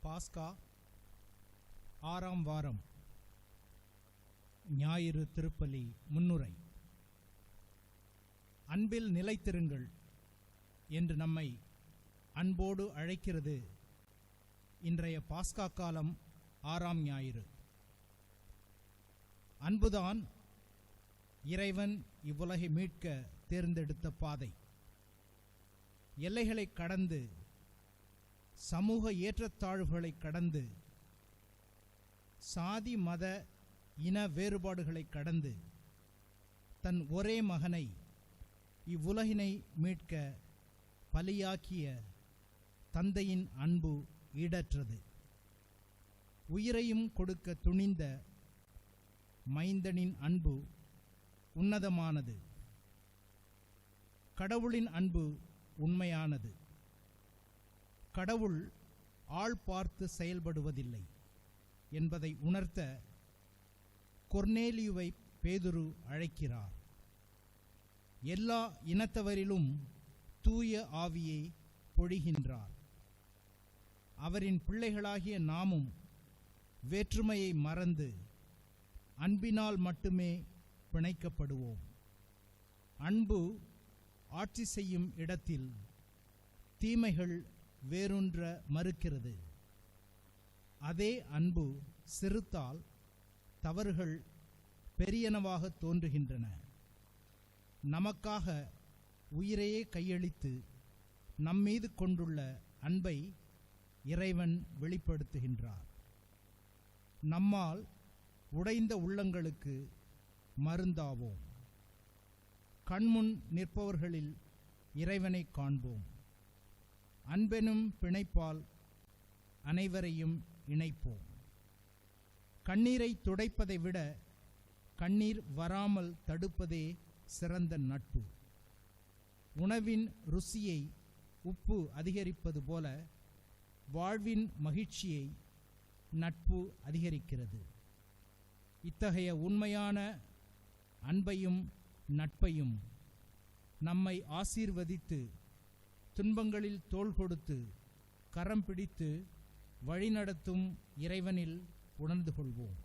பாஸ்கா 6ஆம் வாரம் ஞாயிறு திருப்பலி முன்னுரை. அன்பில் நிலைத்திருங்கள் என்று நம்மை அன்போடு அழைக்கிறது இன்றைய பாஸ்கா காலம் 6ஆம் ஞாயிறு. அன்புதான் இறைவன் இவ்வுலகை மீட்க தேர்ந்தெடுத்த பாதை. எல்லைகளை கடந்து, சமூக ஏற்றத்தாழ்வுகளை கடந்து, சாதி மத இன வேறுபாடுகளை கடந்து தன் ஒரே மகனை இவ்வுலகினை மீட்க பலியாக்கிய தந்தையின் அன்பு ஈடற்றது. உயிரையும் கொடுக்க துணிந்த மைந்தனின் அன்பு உன்னதமானது. கடவுளின் அன்பு உண்மையானது. கடவுள் ஆள் பார்த்து செயல்படுவதில்லை என்பதை உணர்த்த கொர்நேலியுவை பேதுரு அழைக்கிறார். எல்லா இனத்தவரிலும் தூய ஆவியை பொழிகின்றார். அவரின் பிள்ளைகளாகிய நாமும் வேற்றுமையை மறந்து அன்பினால் மட்டுமே பிணைக்கப்படுவோம். அன்பு ஆட்சி செய்யும் இடத்தில் தீமைகள் வேரூன்ற மறுக்கிறது. அதே அன்பு சிறுத்தால் தவறுகள் பெரியனவாக தோன்றுகின்றன. நமக்காக உயிரையே கையளித்து நம்மீது கொண்டுள்ள அன்பை இறைவன் வெளிப்படுத்துகின்றார். நம்மால் உடைந்த உள்ளங்களுக்கு மருந்தாவோம். கண்முன் நிற்பவர்களில் இறைவனை காண்போம். அன்பெனும் பிணைப்பால் அனைவரையும் இணைப்போம். கண்ணீரை துடைப்பதை விட கண்ணீர் வராமல் தடுப்பதே சிறந்த நட்பு. உணவின் ருசியை உப்பு அதிகரிப்பது போல வாழ்வின் மகிழ்ச்சியை நட்பு அதிகரிக்கிறது. இத்தகைய உண்மையான அன்பையும் நட்பையும் நம்மை ஆசீர்வதித்து துன்பங்களில் தோள் கொடுத்து கரம் பிடித்து வழிநடத்தும் இறைவனில் உணர்ந்து கொள்வோம்.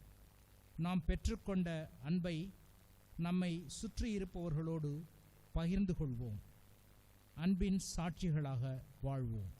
நாம் பெற்றுக்கொண்ட அன்பை நம்மை சுற்றியிருப்பவர்களோடு பகிர்ந்து கொள்வோம். அன்பின் சாட்சிகளாக வாழ்வோம்.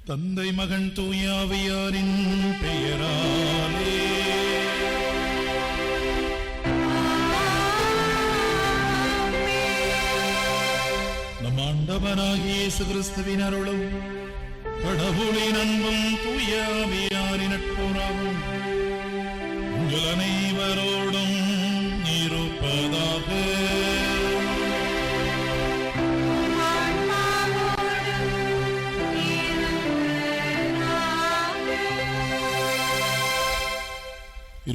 தந்தை மகன் தூய ஆவியாரின் பெயராலே நம் ஆண்டவராகிய இயேசு கிறிஸ்துவின் அருளும் கடவுளின் அன்பும் தூய ஆவியாரின் நட்புறவும் உங்கள் அனைவரோடும் இருப்பதாக.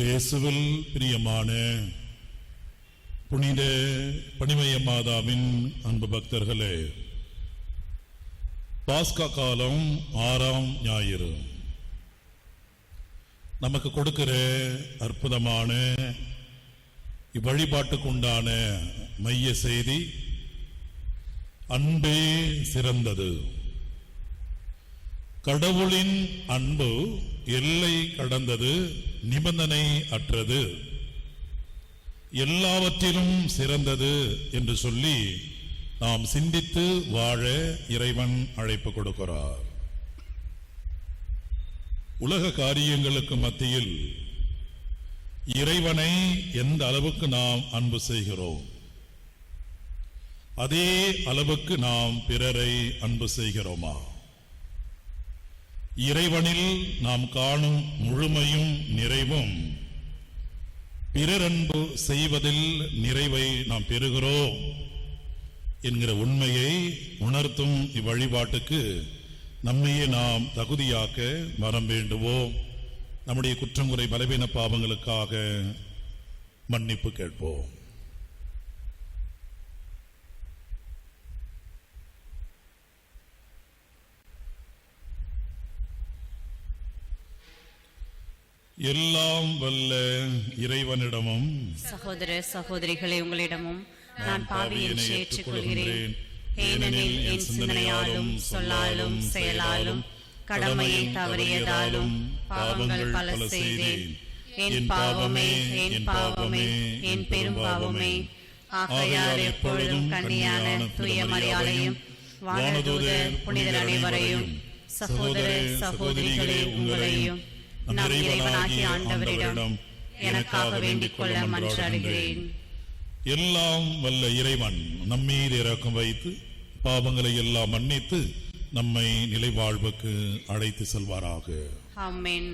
இயேசுவில் பிரியமான புனித பணிமய மாதாவின் அன்பு பக்தர்களே, பாஸ்கா காலம் 6ஆம் ஞாயிறு நமக்கு கொடுக்கிற அற்புதமான இவ்வழிபாட்டுக்கு உண்டான மைய செய்தி அன்பே சிறந்தது. கடவுளின் அன்பு எல்லை கடந்தது, நிபந்தனை அற்றது, எல்லாவற்றிலும் சிறந்தது என்று சொல்லி நாம் சிந்தித்து வாழ இறைவன் அழைப்பு கொடுக்கிறார். உலக காரியங்களுக்கு மத்தியில் இறைவனை எந்த அளவுக்கு நாம் அன்பு செய்கிறோம், அதே அளவுக்கு நாம் பிறரை அன்பு செய்கிறோமா? இறைவனில் நாம் காணும் முழுமையும் நிறைவும் பிறரன்பு செய்வதில் நிறைவை நாம் பெறுகிறோம் என்கிற உண்மையை உணர்த்தும் இவ்வழிபாட்டுக்கு நம்மையே நாம் தகுதியாக்க மரம் வேண்டுவோம். நம்முடைய குற்றங்குறை பலவீன பாவங்களுக்காக மன்னிப்பு கேட்போம். எல்லாம் வல்ல இறைவனிடமும் சகோதர சகோதரிகளே உங்களிடமும் நான் பாவியை ஏற்றுக்கொள்கிறேன். ஏனெனில் என் சிந்தனையாலும் சொல்லாலும் செயலாலும் கடமையை தவறியதாலும் பாவங்கள் பல செய்தேன். என் பாவமே, என் பாவமே, என் பெரும் பாவமே. ஆகையால் எப்பொழுதும் கன்னியான தூய மரியாதையும் வானதூதர் புனிதர் அனைவரையும் சகோதர சகோதரிகளே உங்களையும் நம் இறைவனாகிய ஆண்டவரிடம் எனக்காக வேண்டிக் கொள்ள மன்றாடுகிறேன். எல்லாம் வல்ல இறைவன் நம்மீது இரக்கம் வைத்து பாவங்களை எல்லாம் மன்னித்து நம்மை நிலை வாழ்வுக்கு அழைத்து செல்வாராக. ஆமென்.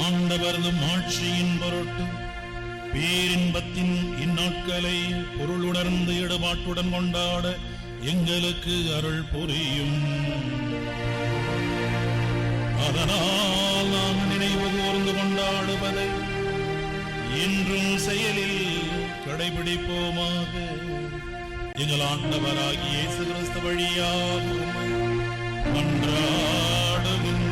ஆண்டவரது மாட்சியின் பொருட்டு பேரின்பத்தின் இந்நாட்களை பொருளுணர்ந்து ஈடுபாட்டுடன் கொண்டாட எங்களுக்கு அருள் புரியும். அதனால் நாம் நினைவு கூர்ந்து கொண்டாடுவதை இன்றும் செயலில் கடைபிடிப்போமாக. எங்கள் ஆண்டவராகிய இயேசு கிறிஸ்து வழியாக மன்றாடுகின்றோம்.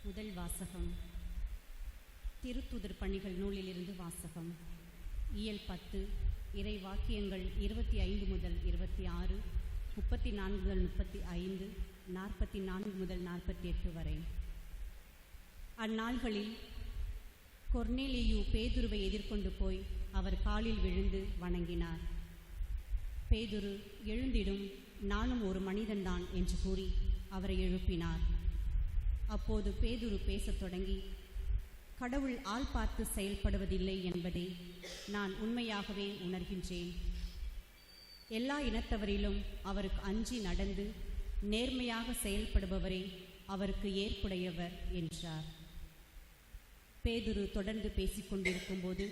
முதல் வாசகம் திருத்துதர் பணிகள் நூலிலிருந்து வாசகம். இயல் 10 இறை வாக்கியங்கள் 25 முதல் 26, 34 முதல் 35, 44 முதல் 48 வரை. அந்நாள்களில் கொர்நேலியு பேதுருவை எதிர்கொண்டு போய் அவர் காலில் விழுந்து வணங்கினார். பேதுரு, எழுந்திடும், நானும் ஒரு மனிதன்தான் என்று கூறி அவரை எழுப்பினார். அப்போது பேதுரு பேசத் தொடங்கி, கடவுள் ஆள் பார்த்து செயல்படுவதில்லை என்பதை நான் உண்மையாகவே உணர்கின்றேன். எல்லா இனத்தவரிலும் அவருக்கு அஞ்சி நடந்து நேர்மையாக செயல்படுபவரே அவருக்கு ஏற்புடையவர் என்றார். பேதுரு தொடர்ந்து பேசிக்கொண்டிருக்கும் போது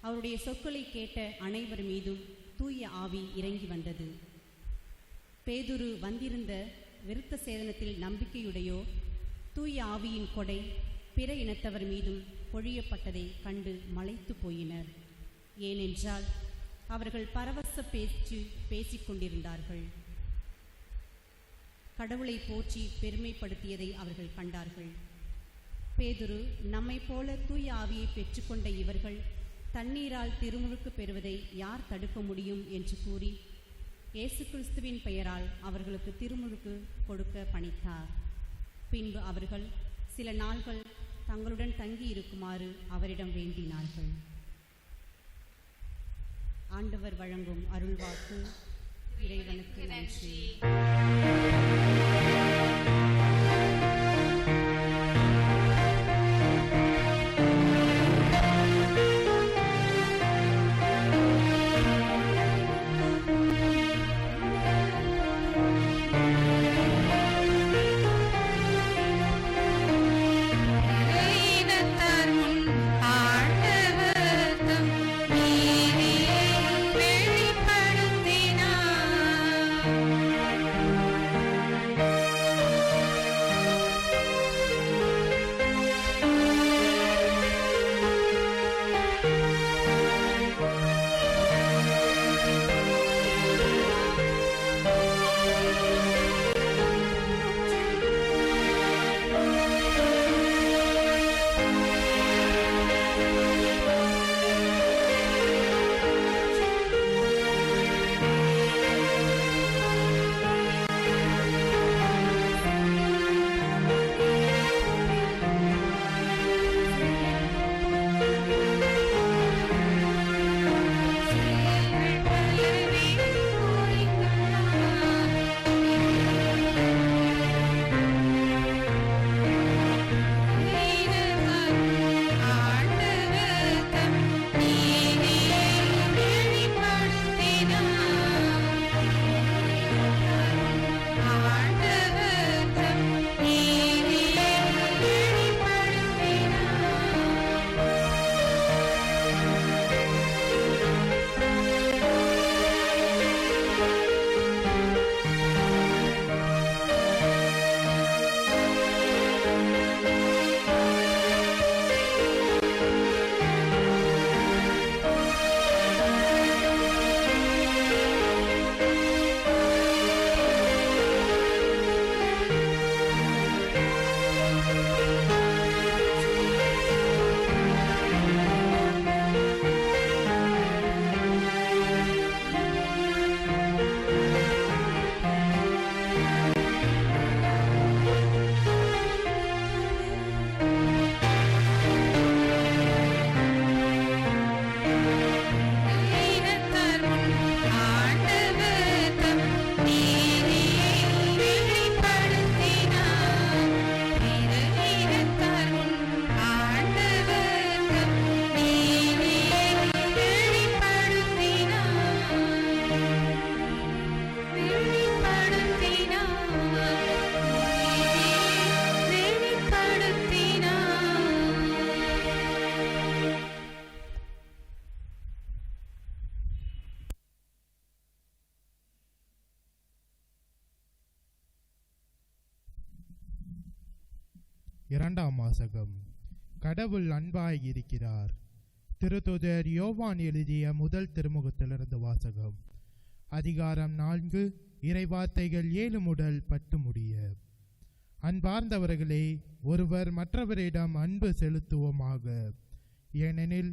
அவருடைய சொற்களை கேட்ட அனைவர் மீதும் தூய ஆவி இறங்கி வந்தது. பேதுரு வந்திருந்த விருத்த சேதனத்தில் நம்பிக்கையுடையோ தூய ஆவியின் கொடை பிற இனத்தவர் மீதும் பொழியப்பட்டதை கண்டு மலைத்து போயினர். ஏனென்றால் அவர்கள் பரவச பேச்சு பேசிக்கொண்டிருந்தார்கள். கடவுளை போற்றி பெருமைப்படுத்தியதை அவர்கள் கண்டார்கள். பேதுரு, நம்மை போல தூய ஆவியை பெற்றுக்கொண்ட இவர்கள் தண்ணீரால் திருமுழுக்கு பெறுவதை யார் தடுக்க முடியும் என்று கூறி இயேசு கிறிஸ்துவின் பெயரால் அவர்களுக்கு திருமுழுக்கு கொடுக்க பணித்தார். பின்பு அவர்கள் சில நாள்கள் தங்களுடன் தங்கி இருக்குமாறு அவரிடம் வேண்டினார்கள். ஆண்டவர் வழங்கும் அருள்வாக்கு. இறைவனுக்கு நன்றி. வெளிப்படுத்தினார். இரண்டாம் வாசகம். கடவுள் அன்பாய் இருக்கிறார். திருத்தூதர் யோவான் எழுதிய முதல் திருமுகத்திலிருந்து வாசகம். அதிகாரம் 4, இறைவார்த்தைகள் 7 முதல் 10 முடிய. அன்பார்ந்தவர்களே, ஒருவர் மற்றவரிடம் அன்பு செலுத்துவோமாக. ஏனெனில்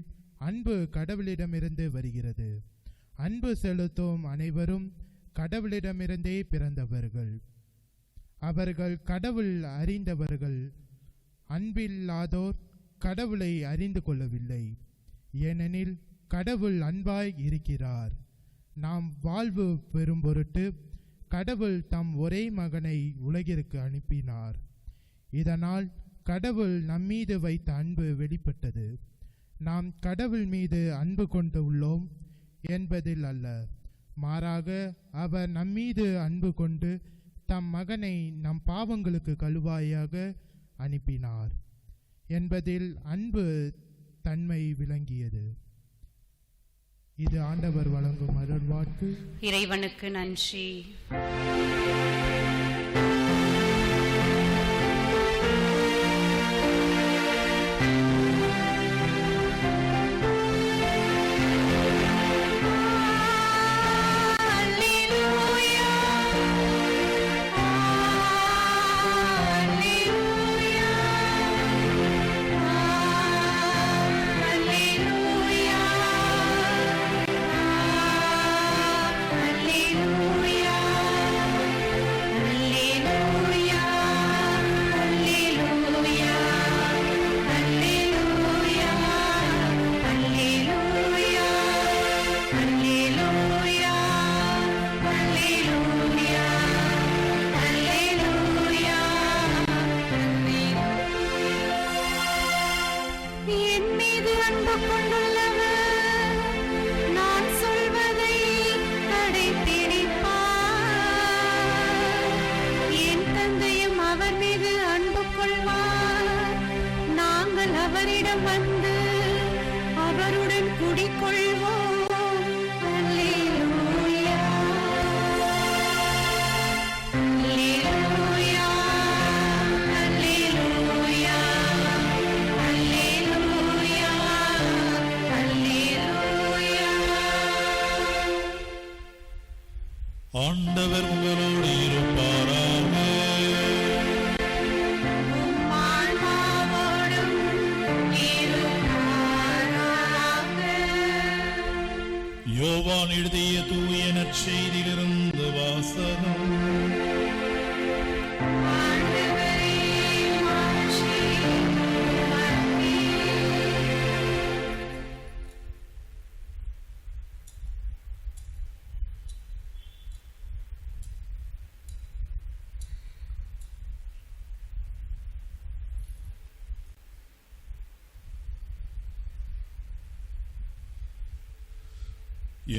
அன்பு கடவுளிடமிருந்து வருகிறது. அன்பு செலுத்தும் அனைவரும் கடவுளிடமிருந்தே பிறந்தவர்கள். அவர்கள் கடவுள் அறிந்தவர்கள். அன்பில்லாதோர் கடவுளை அறிந்து கொள்ளவில்லை. ஏனெனில் கடவுள் அன்பாய் இருக்கிறார். நாம் வாழ்வு பெறும் பொருட்டு கடவுள் தம் ஒரே மகனை உலகிற்கு அனுப்பினார். இதனால் கடவுள் நம்மீது வைத்த அன்பு வெளிப்பட்டது. நாம் கடவுள் மீது அன்பு கொண்டு உள்ளோம் என்பதில் அல்ல, மாறாக அவர் நம்மீது அன்பு கொண்டு தம் மகனை நம் பாவங்களுக்கு கழுவாயாக அனுப்பினார் என்பதில் அன்பு தன்மை விளங்கியது. இது ஆண்டவர் வழங்கும் அருள்வாக்கு. இறைவனுக்கு நன்றி. ஆண்டவர் உங்களோடு இருப்பாராக. யோவான் எழுதிய தூய நற்செய்தியிலிருந்து வாசகம்.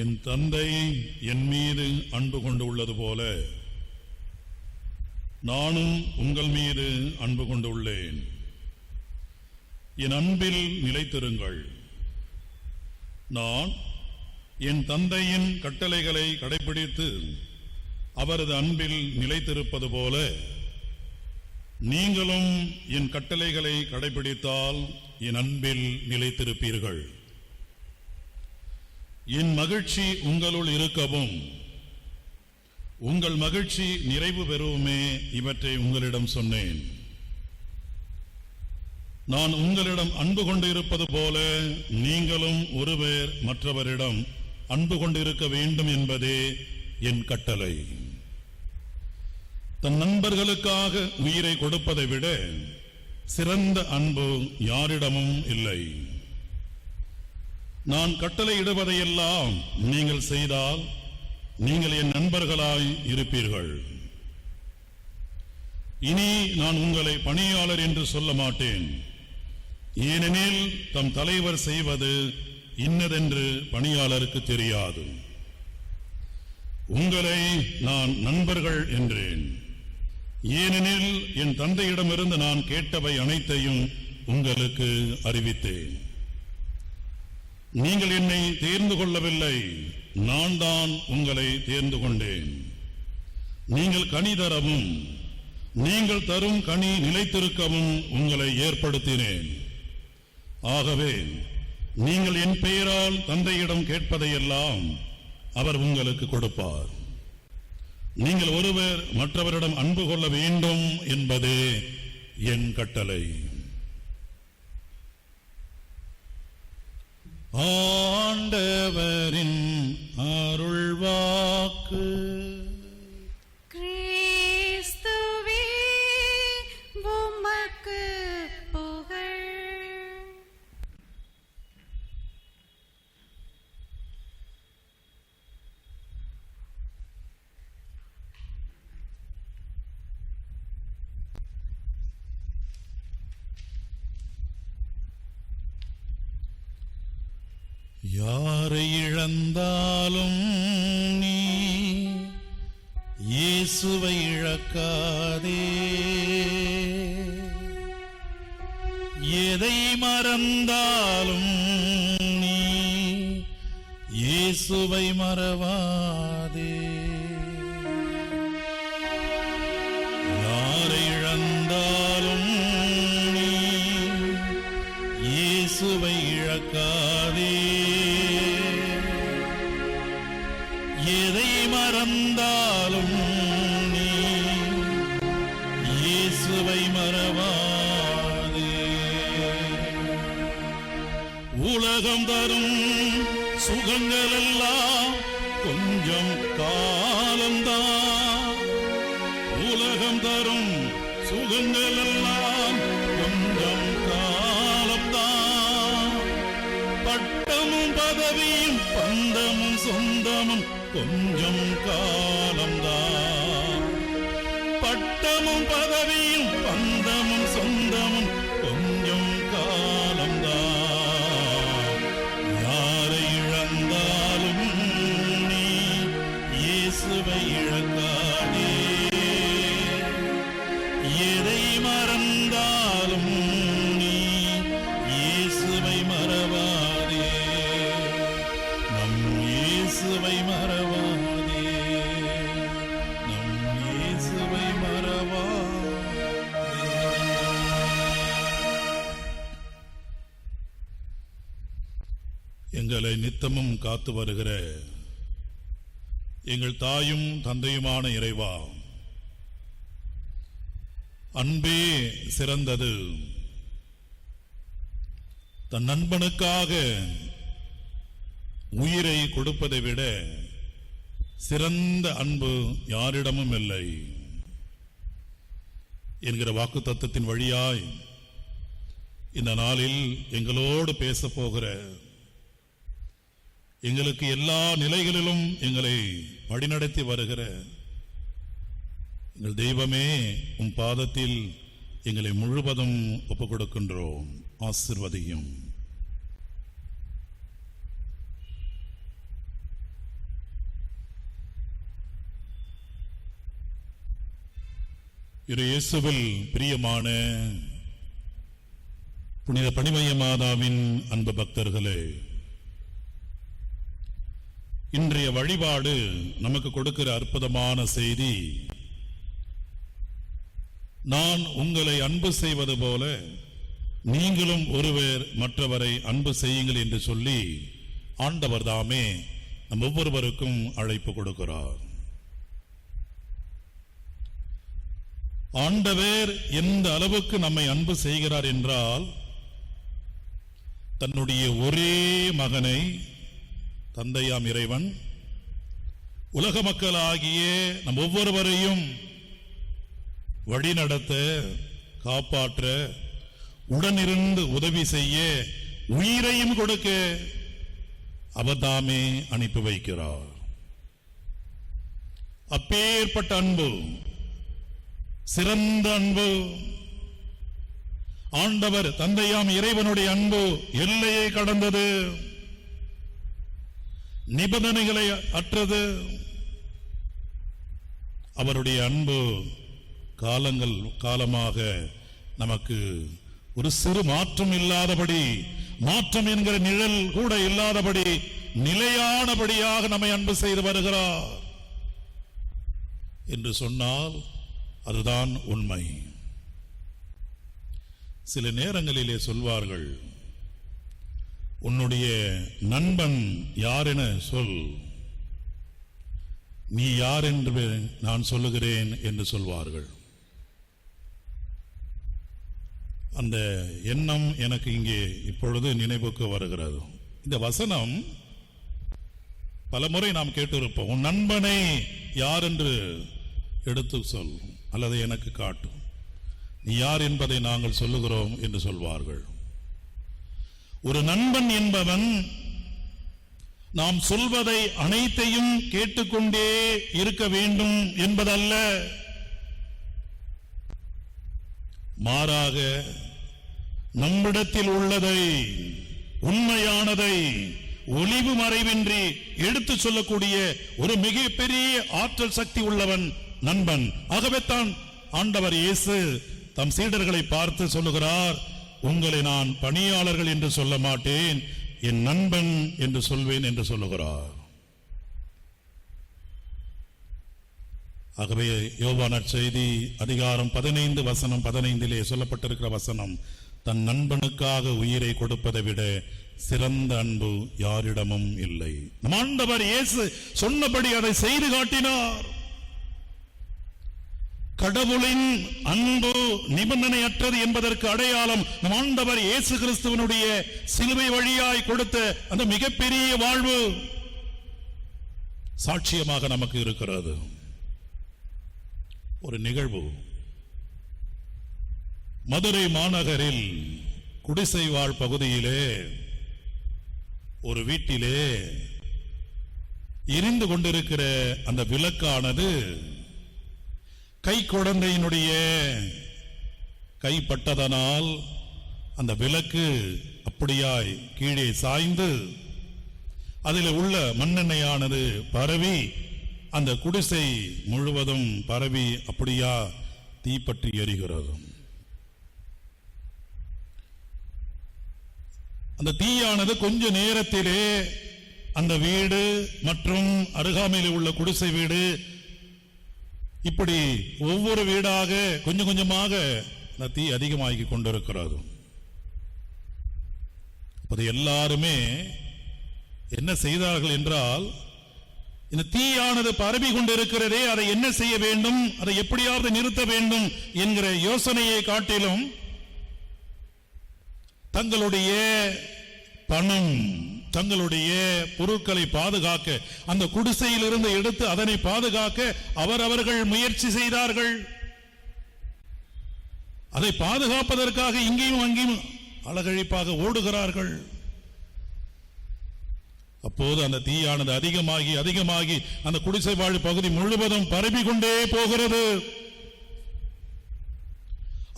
என் தந்தை என் மீது அன்பு கொண்டு உள்ளது போல நானும் உங்கள் மீது அன்பு கொண்டு உள்ளேன். என் அன்பில் நிலைத்திருங்கள். நான் என் தந்தையின் கட்டளைகளை கடைபிடித்து அவரது அன்பில் நிலைத்திருப்பது போல நீங்களும் என் கட்டளைகளை கடைபிடித்தால் என் அன்பில் நிலைத்திருப்பீர்கள். என் மகிழ்ச்சி உங்களுள் இருக்கவும் உங்கள் மகிழ்ச்சி நிறைவு பெறவுமே இவற்றை உங்களிடம் சொன்னேன். நான் உங்களிடம் அன்பு கொண்டு இருப்பது போல நீங்களும் ஒருவர் மற்றவரிடம் அன்பு கொண்டு இருக்க வேண்டும் என்பதே என் கட்டளை. தன் நண்பர்களுக்காக உயிரை கொடுப்பதை விட சிறந்த அன்பு யாரிடமும் இல்லை. நான் கட்டளையிடுவதையெல்லாம் நீங்கள் செய்தால் நீங்கள் என் நண்பர்களாய் இருப்பீர்கள். இனி நான் உங்களை பணியாளர் என்று சொல்ல மாட்டேன். ஏனெனில் தம் தலைவர் செய்வது இன்னதென்று பணியாளருக்கு தெரியாது. உங்களை நான் நண்பர்கள் என்றேன். ஏனெனில் என் தந்தையிடமிருந்து நான் கேட்டவை அனைத்தையும் உங்களுக்கு அறிவித்தேன். நீங்கள் என்னை தேர்ந்து கொள்ளவில்லை, நான் தான் உங்களை தேர்ந்து கொண்டேன். நீங்கள் கனி தரவும் நீங்கள் தரும் கனி நிலைத்திருக்கவும் உங்களை ஏற்படுத்தினேன். ஆகவே நீங்கள் என் பெயரால் தந்தையிடம் கேட்பதையெல்லாம் அவர் உங்களுக்கு கொடுப்பார். நீங்கள் ஒருவர் மற்றவரிடம் அன்பு கொள்ள வேண்டும் என்பதே என் கட்டளை. ஆண்டவரின் அருள்வாக்கு. கிறிஸ்துவே உமக்கு புகழ். யாரை இழந்தாலும் நீ இயேசுவை இழக்காதே. எதை மறந்தாலும் நீ இயேசுவை மறவாதே. யாரை இழந்தாலும் நீ இயேசுவை இழக்காதே. எதை மறந்தாலும் நீ இயேசுவை மறவாதே. உலகம் தரும் சுகங்கள் எல்லாம் கொஞ்சம் காலம்தான். உலகம் தரும் சுகங்கள் எல்லாம் கொஞ்சம் காலம்தான். பட்டமும் பதவியும் பந்தமும் சொந்தமும் கொஞ்சம் காலம்தான். பட்டமும் பதவியும் பந்தமும் சொந்தமும் கொஞ்சம் காலம்தான். யாரை இழந்தாலும் நீ இயேசுவை இழக்காதே. எதை மறந்தாலும் நீ இயேசுவை மறவாதே. நம் இயேசுவை மறவாதே. நம் இயேசுவை மறவாதே. எங்களை நித்தமும் காத்து வருகிற எங்கள் தாயும் தந்தையுமான இறைவா, அன்பே சிறந்தது. தன் நண்பனுக்காக உயிரை கொடுப்பதை விட சிறந்த அன்பு யாரிடமும் இல்லை என்கிற வாக்குத்தத்தத்தின் வழியாய் இந்த நாளில் எங்களோடு பேசப் போகிற, எங்களுக்கு எல்லா நிலைகளிலும் எங்களை வழிநடத்தி வருகிற எங்கள் தெய்வமே, உம் பாதத்தில் எங்களை முழுவதும் ஒப்புக் கொடுக்கின்றோம். ஆசீர்வதியும். இயேசுவில் பிரியமான புனித பணிமய மாதாவின் அன்பு பக்தர்களே, இன்றைய வழிபாடு நமக்கு கொடுக்கிற அற்புதமான செய்தி, நான் உங்களை அன்பு செய்வது போல நீங்களும் ஒருவர் மற்றவரை அன்பு செய்யுங்கள் என்று சொல்லி ஆண்டவர் தாமே நம் ஒவ்வொருவருக்கும் அழைப்பு கொடுக்கிறார். ஆண்டவர் எந்த அளவுக்கு நம்மை அன்பு செய்கிறார் என்றால், தன்னுடைய ஒரே மகனை தந்தையாம் இறைவன் உலக மக்களாகிய நம் ஒவ்வொருவரையும் வழிநடத்த, காப்பாற்ற, உடனிருந்து உதவி செய்ய, உயிரையும் கொடுக்க அவர்தாமே அனுப்பி வைக்கிறார். அப்பேற்பட்ட அன்பு, சிறந்த அன்பு, ஆண்டவர் தந்தையாம் இறைவனுடைய அன்பு எல்லையை கடந்தது, நிபந்தனைகளை அற்றது. அவருடைய அன்பு காலங்கள் காலமாக நமக்கு ஒரு சிறு மாற்றம் இல்லாதபடி, மாற்றம் என்கிற நிழல் கூட இல்லாதபடி நிலையானபடியாக நம்மை அன்பு செய்து வருகிறார் என்று சொன்னால் அதுதான் உண்மை. சில நேரங்களிலே சொல்வார்கள், உன்னுடைய நண்பன் யார் என சொல், நீ யார் என்று நான் சொல்லுகிறேன் என்று சொல்வார்கள். அந்த எண்ணம் எனக்கு இங்கே இப்பொழுது நினைவுக்கு வருகிறது. இந்த வசனம் பலமுறை நாம் கேட்டிருப்போம். உன் நண்பனை யார் என்று எடுத்து சொல் அல்லது எனக்கு காட்டு, நீ யார் என்பதை நாங்கள் சொல்லுகிறோம் என்று சொல்வார்கள். ஒரு நண்பன் என்பவன் நாம் சொல்வதை அனைத்தையும் கேட்டுக்கொண்டே இருக்க வேண்டும் என்பதல்ல, மாறாக நம்மிடத்தில் உள்ளதை, உண்மையானதை ஒளிவு மறைவின்றி எடுத்து சொல்லக்கூடிய ஒரு மிகப்பெரிய ஆற்றல் சக்தி உள்ளவன் நண்பன். ஆகவே தான் ஆண்டவர் இயேசு தம் சீடர்களை பார்த்து சொல்லுகிறார், உங்களை நான் பணியாளர்கள் என்று சொல்ல மாட்டேன், என் நண்பன் என்று சொல்வேன் என்று சொல்லுகிறார். ஆகவே யோவான் நற்செய்தி அதிகாரம் 15 வசனம் 15 சொல்லப்பட்டிருக்கிற வசனம், தன் நண்பனுக்காக உயிரை கொடுப்பதை விட சிறந்த அன்பு யாரிடமும் இல்லை. நம் ஆண்டவர் இயேசு சொன்னபடி அதை செய்து காட்டினார். கடவுளின் அன்பு நிபந்தனையற்றது என்பதற்கு அடையாளம் நம் ஆண்டவர் இயேசு கிறிஸ்துவனுடைய சிலுவை வழியாய் கொடுத்த அந்த மிகப்பெரிய வாழ்வு சாட்சியமாக நமக்கு இருக்கிறது. ஒரு நிகழ்வு, மதுரை மாநகரில் குடிசை வாழ் பகுதியிலே ஒரு வீட்டிலே எரிந்து கொண்டிருக்கிற அந்த விளக்கானது கை குழந்தையினுடைய கைப்பட்டதனால் அந்த விளக்கு அப்படியாய் கீழே சாய்ந்து அதில் உள்ள மண்ணெண்ணெயானது பரவி அந்த குடிசை முழுவதும் பரவி அப்படியா தீப்பற்றி எரிகிறது. அந்த தீயானது கொஞ்ச நேரத்திலே அந்த வீடு மற்றும் அருகாமையில் உள்ள குடிசை வீடு இப்படி ஒவ்வொரு வீடாக கொஞ்சம் கொஞ்சமாக அந்த தீ அதிகமாகி கொண்டிருக்கிறது. அப்போது எல்லாருமே என்ன செய்தார்கள் என்றால், இந்த தீயானது பரவி கொண்டிருக்கிறதே, அதை என்ன செய்ய வேண்டும், அதை எப்படியாவது நிறுத்த வேண்டும் என்கிற யோசனையை காட்டிலும் தங்களுடைய பணம், தங்களுடைய பொருட்களை பாதுகாக்க, அந்த குடிசையில் இருந்து எடுத்து அதனை பாதுகாக்க அவரவர்கள் முயற்சி செய்தார்கள். அதை பாதுகாப்பதற்காக இங்கேயும் அங்கேயும் அலகழிப்பாக ஓடுகிறார்கள். அப்போது அந்த தீயானது அதிகமாகி அதிகமாகி அந்த குடிசை வாழ் பகுதி முழுவதும் பரவி கொண்டே போகிறது.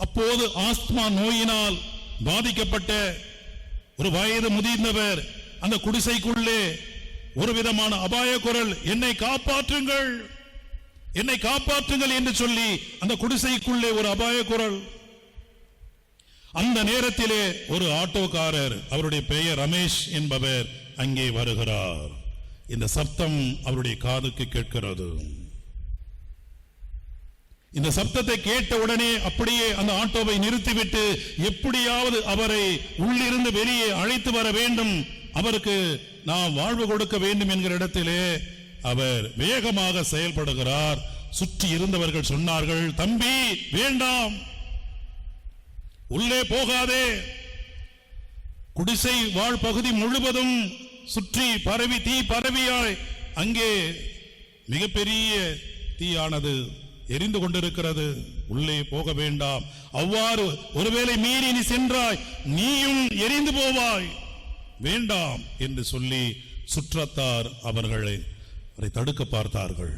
அப்போது ஆஸ்துமா நோயினால் பாதிக்கப்பட்ட ஒரு வயது முதிர்ந்தவர் அந்த குடிசைக்குள்ளே ஒரு விதமான அபாய குரல், என்னை காப்பாற்றுங்கள், என்னை காப்பாற்றுங்கள் என்று சொல்லி அந்த குடிசைக்குள்ளே ஒரு அபாய குரல். அந்த நேரத்திலே ஒரு ஆட்டோக்காரர், அவருடைய பெயர் ரமேஷ் என்பவர் அங்கே வருகிறார். இந்த சப்தம் அவருடைய காதுக்கு கேட்கிறது. இந்த சப்தத்தை கேட்ட உடனே அப்படியே அந்த ஆட்டோவை நிறுத்திவிட்டு எப்படியாவது அவரை உள்ளிருந்து வெளியே அழைத்து வர வேண்டும், அவருக்கு நாம் வாழ்வு கொடுக்க வேண்டும் என்கிற இடத்திலே அவர் வேகமாக செயல்படுகிறார். சுற்றி இருந்தவர்கள் சொன்னார்கள், தம்பி வேண்டாம், உள்ளே போகாதே, குடிசை வாழ் பகுதி முழுவதும் சுற்றி பரவி தீ பரவியாய் அங்கே மிகப்பெரிய தீயானது எரிந்து கொண்டிருக்கிறது, உள்ளே போக வேண்டாம், அவ்வாறு ஒருவேளை மீறி நீ சென்றாய் நீயும் எரிந்து போவாய், வேண்டாம் என்று சொல்லி சுற்றத்தார் அவர்களை தடுக்க பார்த்தார்கள்.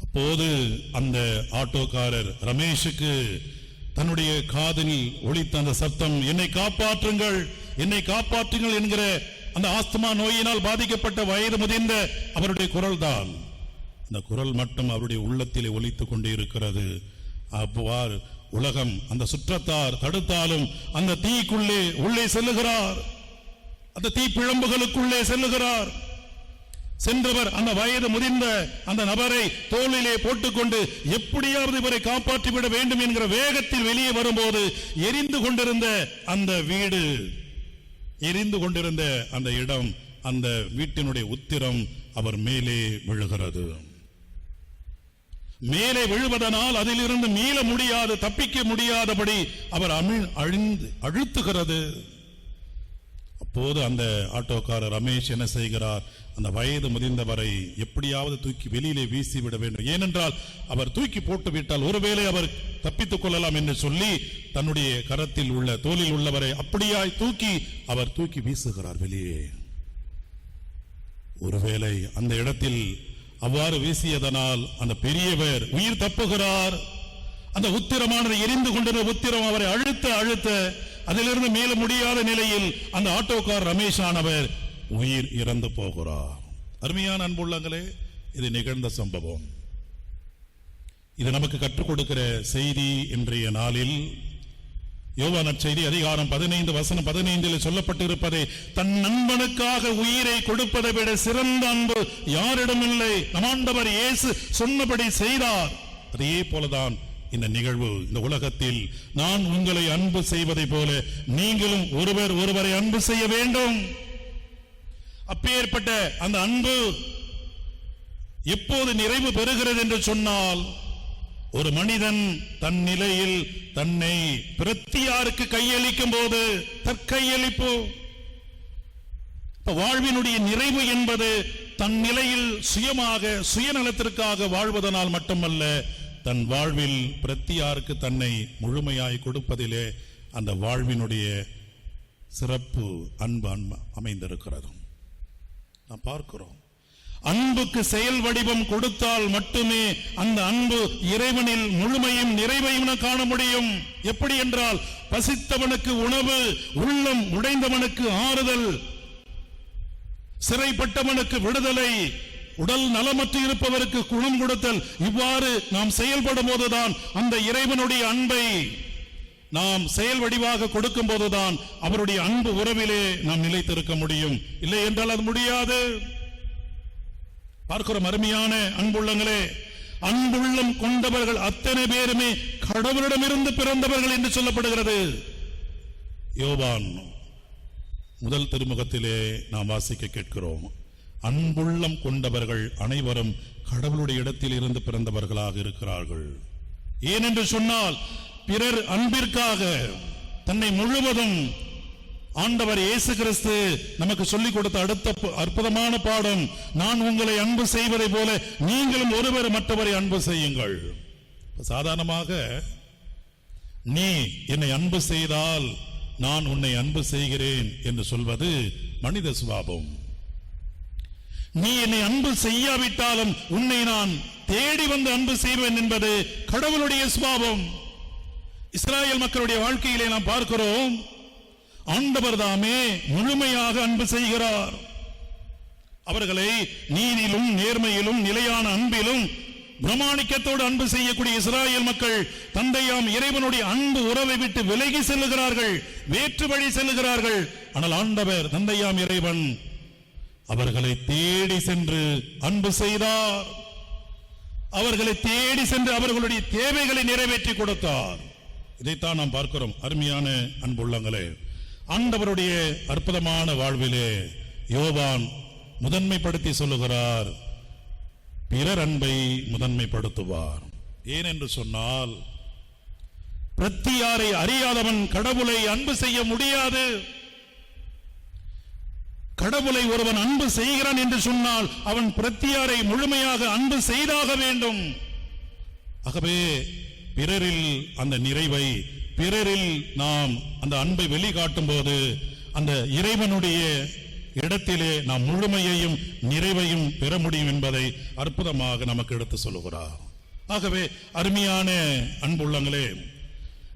அப்போது அந்த ஆட்டோக்காரர் ரமேஷுக்கு தன்னுடைய காதில் ஒலித்த அந்த சத்தம், என்னை காப்பாற்றுங்கள், என்னை காப்பாற்றுங்கள் என்கிற அந்த ஆஸ்துமா நோயினால் பாதிக்கப்பட்ட வயது முதிர்ந்த அவருடைய குரல் தான். அந்த குரல் மட்டும் அவருடைய உள்ளத்திலே ஒலித்துக் கொண்டே இருக்கிறது. அவ்வாறு உலகம் அந்த சுற்றத்தார் தடுத்தாலும் அந்த தீக்குள்ளே உள்ளே செல்லுகிறார், அந்த தீ பிழம்புகளுக்குள்ளே செல்லுகிறார். சென்றவர் அந்த வயது முதிர்ந்த அந்த நபரை தோளிலே போட்டுக்கொண்டு எப்படியாவது இவரை காப்பாற்றிவிட வேண்டும் என்கிற வேகத்தில் வெளியே வரும்போது எரிந்து கொண்டிருந்த அந்த வீடு, எரிந்து கொண்டிருந்த அந்த இடம், அந்த வீட்டினுடைய உத்திரம் அவர் மேலே விழுகிறது. மேலே விழுவதனால் அதிலிருந்து மீள முடியாது, தப்பிக்க முடியாதபடி அவர் அழுத்துகிறது. அப்போது அந்த ஆட்டோக்காரர் ரமேஷ் என்ன செய்கிறார்? அந்த வயது முதிர்ந்தவரை எப்படியாவது தூக்கி வெளியிலே வீசிவிட வேண்டும், ஏனென்றால் அவர் தூக்கி போட்டு விட்டால் ஒருவேளை அவர் தப்பித்துக் கொள்ளலாம் என்று சொல்லி தன்னுடைய கரத்தில் உள்ள தோளில் உள்ளவரை அப்படியாய் அவர் தூக்கி வீசுகிறார் வெளியே. ஒருவேளை அந்த இடத்தில் அவ்வாறு வீசியதனால் அந்த பெரியவர் உயிர் தப்புகிறார். அந்த உத்திரமானது எரிந்து கொண்டிருந்த உத்திரம் அவரை அழுத்த அதிலிருந்து மீள முடியாத நிலையில் அந்த ஆட்டோக்கார் ரமேஷ் ஆனவர் உயிர் இறந்து போகிறார். அருமையான அன்புள்ளங்களே, இது நிகழ்ந்த சம்பவம். இது நமக்கு கற்றுக் கொடுக்கிற செய்தி. இன்றைய நாளில் யோவான் நற்செய்தி அதிகாரம் 15 வசனம் 15 சொல்லப்பட்டிருப்பதை, தன் நண்பனுக்காக உயிரை கொடுப்பதை விட சிறந்த அன்பு யாரிடமில்லை. நம் ஆண்டவர் இயேசு சொன்னபடி செய்தார். அதே போலதான் இந்த நிகழ்வு. இந்த உலகத்தில் நான் உங்களை அன்பு செய்வதை போல நீங்களும் ஒருவரை அன்பு செய்ய வேண்டும். அப்பேற்பட்ட அந்த அன்பு எப்போது நிறைவு பெறுகிறது என்று சொன்னால், ஒரு மனிதன் தன் நிலையில் தன்னை பிரத்தியாருக்கு கையளிக்கும் போது, தற்கையளிப்பு. வாழ்வினுடைய நிறைவு என்பது தன் நிலையில் சுயமாக சுயநலத்திற்காக வாழ்வதனால் மட்டுமல்ல, தன் வாழ்வில் பிரத்தியாருக்கு தன்னை முழுமையாய் கொடுப்பதிலே அந்த வாழ்வினுடைய சிறப்பு அன்பு அமைந்திருக்கிறது. நாம் பார்க்கிறோம், அன்புக்கு செயல் வடிவம் கொடுத்தால் மட்டுமே அந்த அன்பு இறைவனில் முழுமையும் நிறைவையும் காண முடியும். எப்படி என்றால், பசித்தவனுக்கு உணவு, உள்ளம் உடைந்தவனுக்கு ஆறுதல், சிறைப்பட்டவனுக்கு விடுதலை, உடல் நலமற்று இருப்பவருக்கு குணம் கொடுத்தல், இவ்வாறு நாம் செயல்படும் போதுதான் அந்த இறைவனுடைய அன்பை நாம் செயல் வடிவாக கொடுக்கும் போதுதான் அவருடைய அன்பு உறவிலே நாம் நிலைத்திருக்க முடியும். இல்லை என்றால் அது முடியாது. பார்க்கிறோம் அருமையான அன்புள்ளங்களே, அன்புள்ளம் கொண்டவர்கள் அத்தனை பேருமே கடவுளிடமிருந்து பிறந்தவர்கள் என்று சொல்லப்படுகிறது. யோவான் முதல் திருமுகத்திலே நாம் வாசிக்க கேட்கிறோம், அன்புள்ளம் கொண்டவர்கள் அனைவரும் கடவுளுடைய இடத்தில் இருந்து பிறந்தவர்களாக இருக்கிறார்கள். ஏனென்று சொன்னால், பிறர் அன்பிற்காக தன்னை முழுவதும் ஆண்டவர் இயேசு கிறிஸ்து நமக்கு சொல்லிக் கொடுத்த அடுத்த அற்புதமான பாடம், நான் உங்களை அன்பு செய்வதை போல நீங்களும் ஒருவர் மற்றவரை அன்பு செய்யுங்கள். சாதாரணமாக நீ என்னை அன்பு செய்தால் நான் உன்னை அன்பு செய்கிறேன் என்று சொல்வது மனித சுபாவம். நீ என்னை அன்பு செய்யாவிட்டாலும் உன்னை நான் தேடி வந்து அன்பு செய்வேன் என்பது கடவுளுடைய சுபாவம். இஸ்ராயேல் மக்களுடைய வாழ்க்கையிலே நாம் பார்க்கிறோம், ஆண்டவர் தாமே முழுமையாக அன்பு செய்கிறார். அவர்களை நீதியிலும் நேர்மையிலும் நிலையான அன்பிலும் பிரமாணிக்கத்தோடு அன்பு செய்யக்கூடிய இஸ்ராயேல் மக்கள் தந்தையாம் இறைவனுடைய அன்பு உறவை விட்டு விலகி செல்லுகிறார்கள், வேற்று வழி செல்லுகிறார்கள். ஆனால் ஆண்டவர் தந்தையாம் இறைவன் அவர்களை தேடி சென்று அன்பு செய்தார். அவர்களை தேடி சென்று அவர்களுடைய தேவைகளை நிறைவேற்றி கொடுத்தார். இதைத்தான் நாம் பார்க்கிறோம். அருமையான அன்புள்ளங்களே, ஆண்டவருடைய அற்புதமான வாழ்விலே யோவான் முதன்மைப்படுத்தி சொல்லுகிறார், பிறர் அன்பை முதன்மைப்படுத்துவார். ஏனென்று சொன்னால், பிரத்தியாரை அறியாதவன் கடவுளை அன்பு செய்ய முடியாது. கடவுளை ஒருவன் அன்பு செய்கிறான் என்று சொன்னால் அவன் பிரத்தியாரை முழுமையாக அன்பு செய்தாக வேண்டும். ஆகவே பிறரில் அந்த நிறைவை, பிறரில் நாம் அந்த அன்பை வெளிக்காட்டும் போது அந்த இறைவனுடைய இடத்திலே நாம் முழுமையையும் நிறைவையும் பெற முடியும் என்பதை அற்புதமாக நமக்கு எடுத்து சொல்லுகிறார். ஆகவே அருமையான அன்புள்ளங்களே,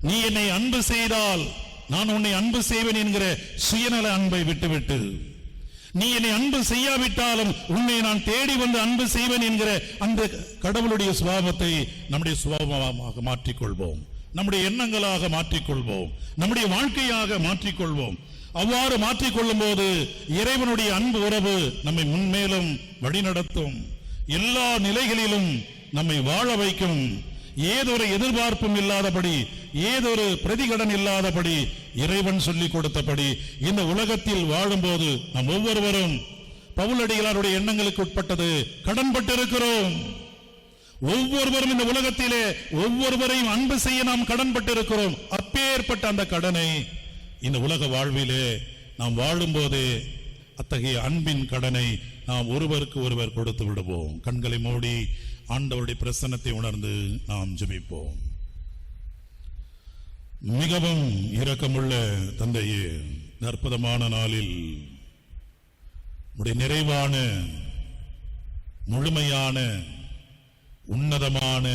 நீ என்னை அன்பு செய்தால் நான் உன்னை அன்பு செய்வேன் என்கிற சுயநல அன்பை விட்டுவிட்டு, நீ என்னை அன்பு செய்யாவிட்டாலும் உன்னை நான் தேடி வந்து அன்பு செய்வேன் என்கிற அந்த கடவுளுடைய சுபாவத்தை நம்முடைய சுபாவமாக மாற்றிக்கொள்வோம், நம்முடைய எண்ணங்களாக மாற்றிக்கொள்வோம், நம்முடைய வாழ்க்கையாக மாற்றிக்கொள்வோம். அவ்வாறு மாற்றிக்கொள்ளும் போது இறைவனுடைய அன்பு உறவு நம்மை முன்மேலும் வழிநடத்தும், எல்லா நிலைகளிலும் நம்மை வாழ வைக்கும். ஏதொரு எதிர்பார்ப்பும் இல்லாதபடி, ஏதொரு பிரதிகடன் இல்லாதபடி இறைவன் சொல்லிக் கொடுத்தபடி இந்த உலகத்தில் வாழும்போது நாம் ஒவ்வொருவரும் பவுலடிகளாருடைய எண்ணங்களுக்கு உட்பட்டது கடன்பட்டிருக்கிறோம். ஒவ்வொருவரும் இந்த உலகத்திலே ஒவ்வொருவரையும் அன்பு செய்ய நாம் கடன்பட்டிருக்கிறோம். அப்பேற்பட்ட அந்த கடனை இந்த உலக வாழ்விலே நாம் வாழும்போதே அத்தகைய அன்பின் கடனை நாம் ஒருவருக்கு ஒருவர் கொடுத்து விடுவோம். கண்களை மூடி ஆண்டவருடைய பிரசன்னத்தை உணர்ந்து நாம் ஜெபிப்போம். மிகவும் இரக்கமுள்ள தந்தையே, இந்த அற்புதமான நாளில் உடைய நிறைவான, முழுமையான, உன்னதமான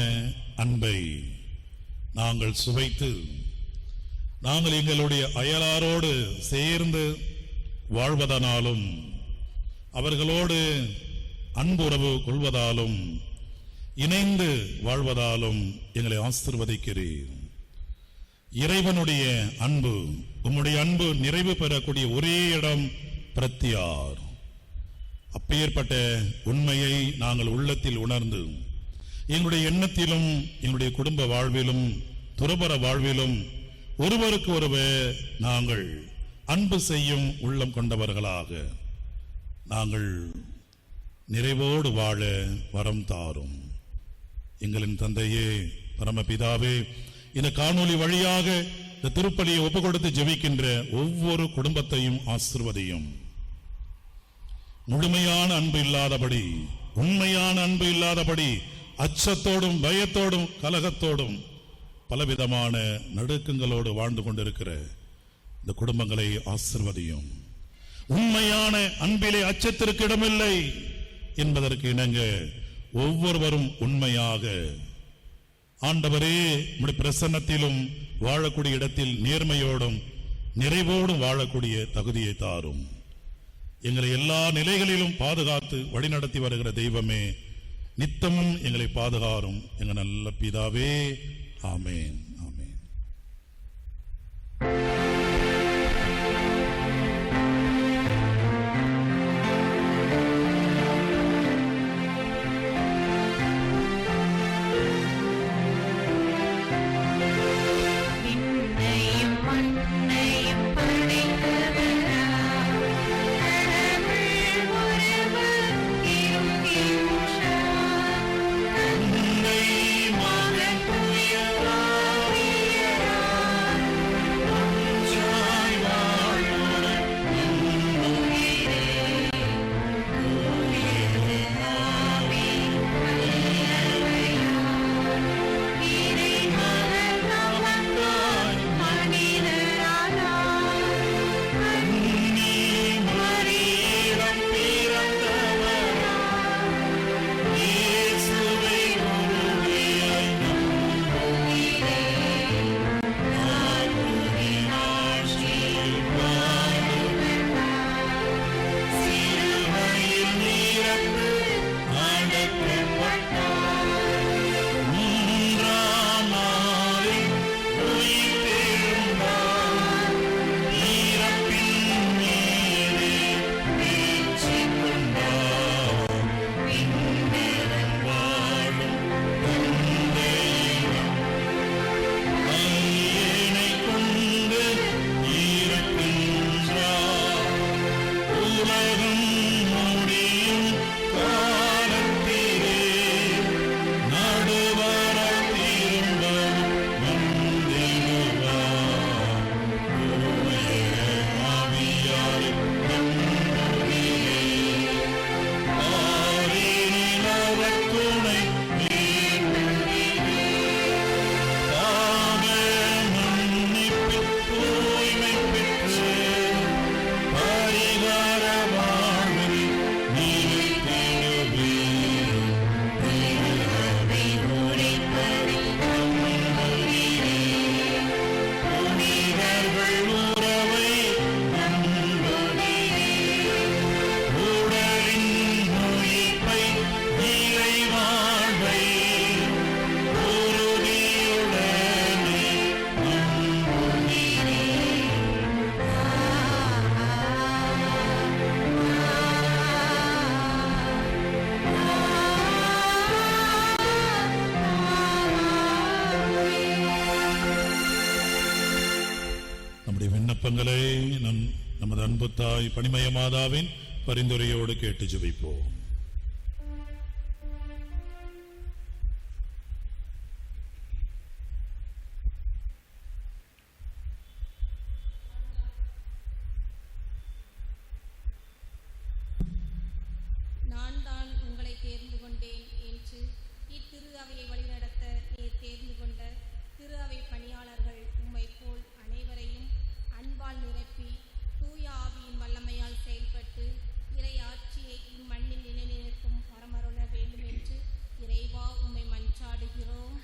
அன்பை நாங்கள் சுவைத்து நாங்கள் எங்களுடைய அயலாரோடு சேர்ந்து வாழ்வதனாலும் அவர்களோடு அன்புறவு கொள்வதாலும் இணைந்து வாழ்வதாலும் எங்களை ஆசீர்வதிக்கிறீர். இறைவனுடைய அன்பு, உம்முடைய அன்பு நிறைவு பெறக்கூடிய ஒரே இடம் பிரத்தியார். அப்பேற்பட்ட உண்மையை நாங்கள் உள்ளத்தில் உணர்ந்து எங்களுடைய எண்ணத்திலும் எங்களுடைய குடும்ப வாழ்விலும் துறவற வாழ்விலும் ஒருவருக்கு ஒருவர் நாங்கள் அன்பு செய்யும் உள்ளம் கொண்டவர்களாக நாங்கள் நிறைவோடு வாழ வரம் தாரும். எங்களின் தந்தையே, பரமபிதாவே, இந்த காணொளி வழியாக இந்த திருப்பலியை ஒப்புக் கொடுத்து ஜெபிக்கின்ற ஒவ்வொரு குடும்பத்தையும் ஆசீர்வதியும். முழுமையான அன்பு இல்லாதபடி, உண்மையான அன்பு இல்லாதபடி, அச்சத்தோடும் பயத்தோடும் கலகத்தோடும் பலவிதமான நடுக்கங்களோடு வாழ்ந்து கொண்டிருக்கிற இந்த குடும்பங்களை ஆசீர்வதியும். உண்மையான அன்பிலே அச்சத்திற்கு இடமில்லை என்பதற்கு இணங்க ஒவ்வொருவரும் உண்மையாக ஆண்டவரே உம்முடைய பிரசன்னத்திலும் வாழக்கூடிய இடத்தில் நேர்மையோடும் நிறைவோடும் வாழக்கூடிய தகுதியை தாரும். எங்களை எல்லா நிலைகளிலும் பாதுகாத்து வழிநடத்தி வருகிற தெய்வமே, நித்தமும் எங்களை பாதுகாரும் எங்கள் நல்ல பிதாவே. ஆமேன். ஆமேன். மகன் தூய ஆவியார் ஜெபங்களை நமது அன்பு தாய் பணிமய மாதாவின் பரிந்துரையோடு கேட்டு ஜெபிப்போம். நான் தான் உங்களை தேர்ந்து கொண்டேன் என்று இத்திரு அவையை வழிநடத்த நீர் தேர்ந்து கொண்ட திரு அவை பணியாளர்கள் உம்மை போல் அனைவரையும் அன்பால் நிரப்பி தூய ஆவியின் வல்லமையால் செயல்பட்டு இறை ஆட்சியை இம்மண்ணில் நிலைநிறுத்தும் வரமருள வேண்டும் என்று இறைவா உம்மை மன்றாடுகிறோம்.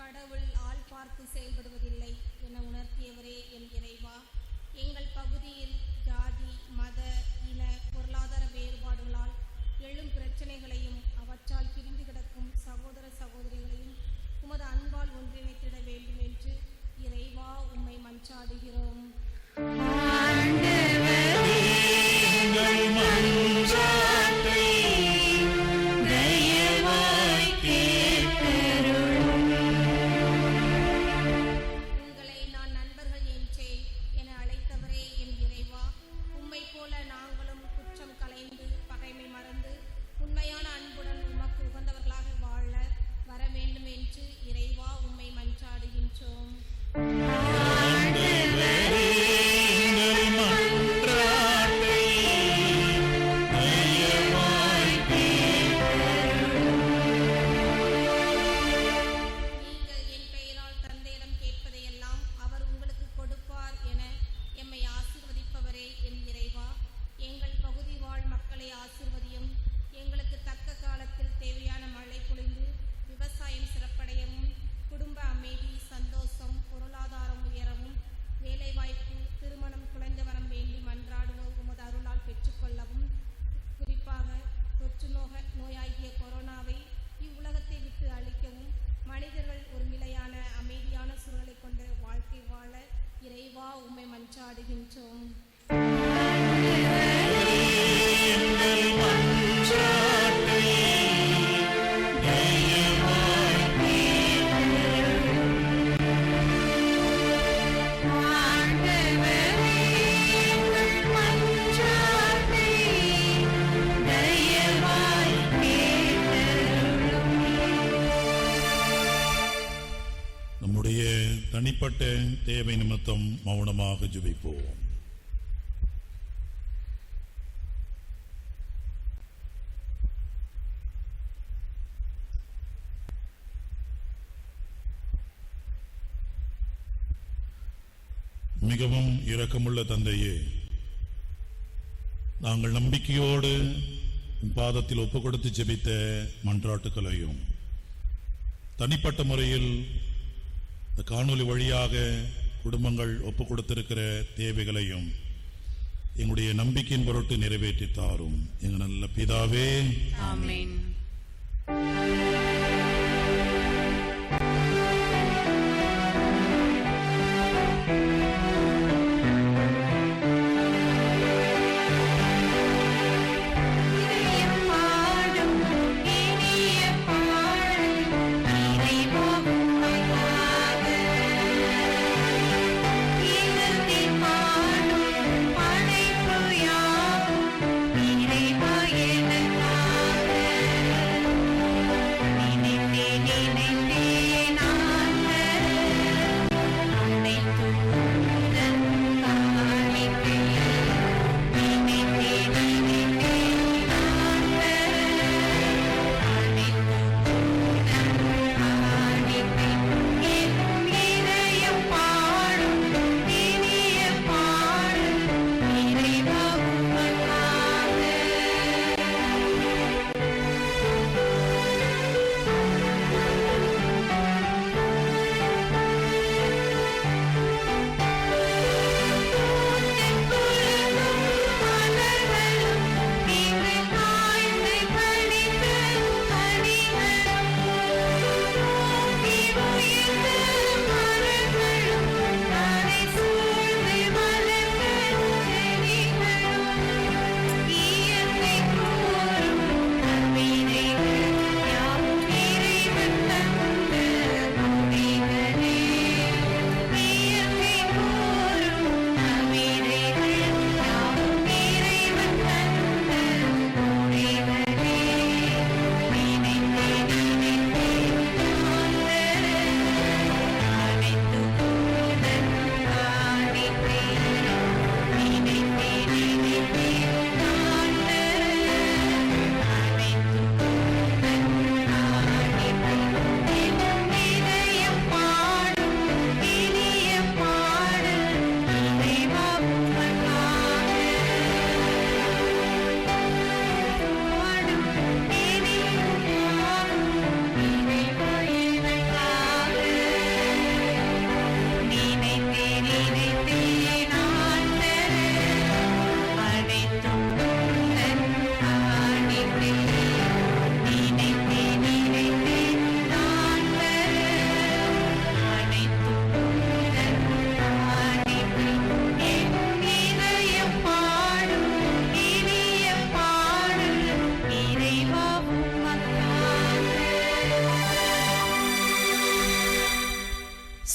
கடவுள் ஆள் பார்த்து செயல்படுவதில்லை என உணர்த்தியவரே என் இறைவா, எங்கள் பகுதியில் ஜாதி மத இன பொருளாதார வேறுபாடுகளால் எழும் பிரச்சனைகளையும் அவற்றால் பிரிந்து கிடக்கும் சகோதர சகோதரிகளையும் உமது அன்பால் ஒன்றிணைத்திட வேண்டும் என்று இறைவா உம்மை மன்றாடுகிறோம். உங்களை நான் நண்பர்கள் என்றேன் என அழைத்தவரே என் இறைவா, உம்மை போல நாங்களும் குற்றம் களைந்து பகைமை மறந்து உண்மையான அன்புடன் உமக்கு உகந்தவர்களாக வாழ வர வேண்டும் என்று இறைவா உம்மை மன்றாடுகின்றோம். நீங்கள் என் பெயரால் தந்தையிடம் கேட்பதையெல்லாம் அவர் உங்களுக்கு கொடுப்பார் என எம்மை ஆசீர்வதிப்பவரே என் இறைவா, எங்கள் பகுதி வாழ் மக்களை ஆசீர்வதியும். எங்களுக்கு தக்க காலத்தில் தேவையான மழை பொழிந்து விவசாயம் சிறப்படையவும், குடும்ப அமைதி சந்தோஷம் பொருளாதாரம் உயரவும், வேலைவாய்ப்பு திருமணம் குழந்தை வரம் வேண்டி மன்றாடுவோம் உமது அருளால் பெற்றுக்கொள்ளவும், குறிப்பாக தொற்று நோயாகிய கொரோனாவை இவ்வுலகத்தை விட்டு அழிக்கவும், மனிதர்கள் ஒரு நிலையான அமைதியான சூழலை கொண்ட வாழ்க்கை வாழ இறைவா உம்மை மன்றாடுகின்றோம். நம்முடைய தனிப்பட்ட தேவை நிமித்தம் மௌனமாக ஜெபிப்போம். மிகவும் இரக்கமுள்ள தந்தையே, நாங்கள் நம்பிக்கையோடு உம் பாதத்தில் ஒப்பு கொடுத்து ஜெபித்த மன்றாட்டுக்களையும் தனிப்பட்ட முறையில் இந்த காணொலி வழியாக குடும்பங்கள் ஒப்பு கொடுத்திருக்கிற தேவைகளையும் எங்களுடைய நம்பிக்கையின் பொருட்டு நிறைவேற்றி தாரும். எங்கள் நல்ல பிதாவே, ஆமென். படைப்பு யாவும் இறைவா எனக்காக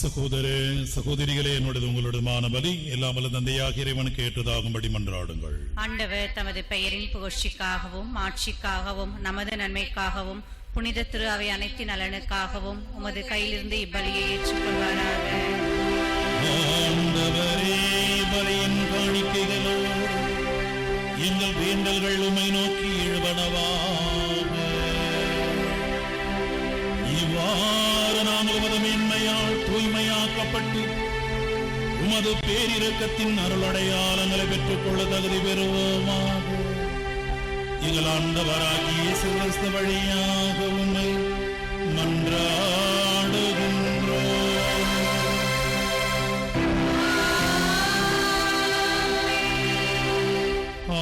சகோதர சகோதரிகளே, என்னுடைய உங்களுடையமான பலி எல்லாம் வல்ல தந்தையாக இறைவனுக்கு ஏற்றதாகும்படி மன்றாடுங்கள். ஆண்டவர் தமது பெயரின் புகழ்ச்சிக்காகவும் ஆட்சிக்காகவும் நமது நன்மைக்காகவும் புனித திரு அவை அனைத்து நலனுக்காகவும் உமது கையிலிருந்து இப்பலியை ஏற்றுக்கொள்வாராக. ஆண்டவரே, பலியின் காணிக்கைகளோடு எங்கள் வேண்டல்கள் உம்மை நோக்கி எழுவனவாக. இவ்வாறு நாங்கள் உமது மேன்மையால் தூய்மையாக்கப்பட்டு உமது பேரிரக்கத்தின் அருளடையாளங்களை பெற்றுக் கொள்ள தகுதி பெறுவோமாக. எங்கள் ஆண்டவராகிய இயேசு கிறிஸ்து வழியாக உம்மை மன்றாடுகின்றோம்.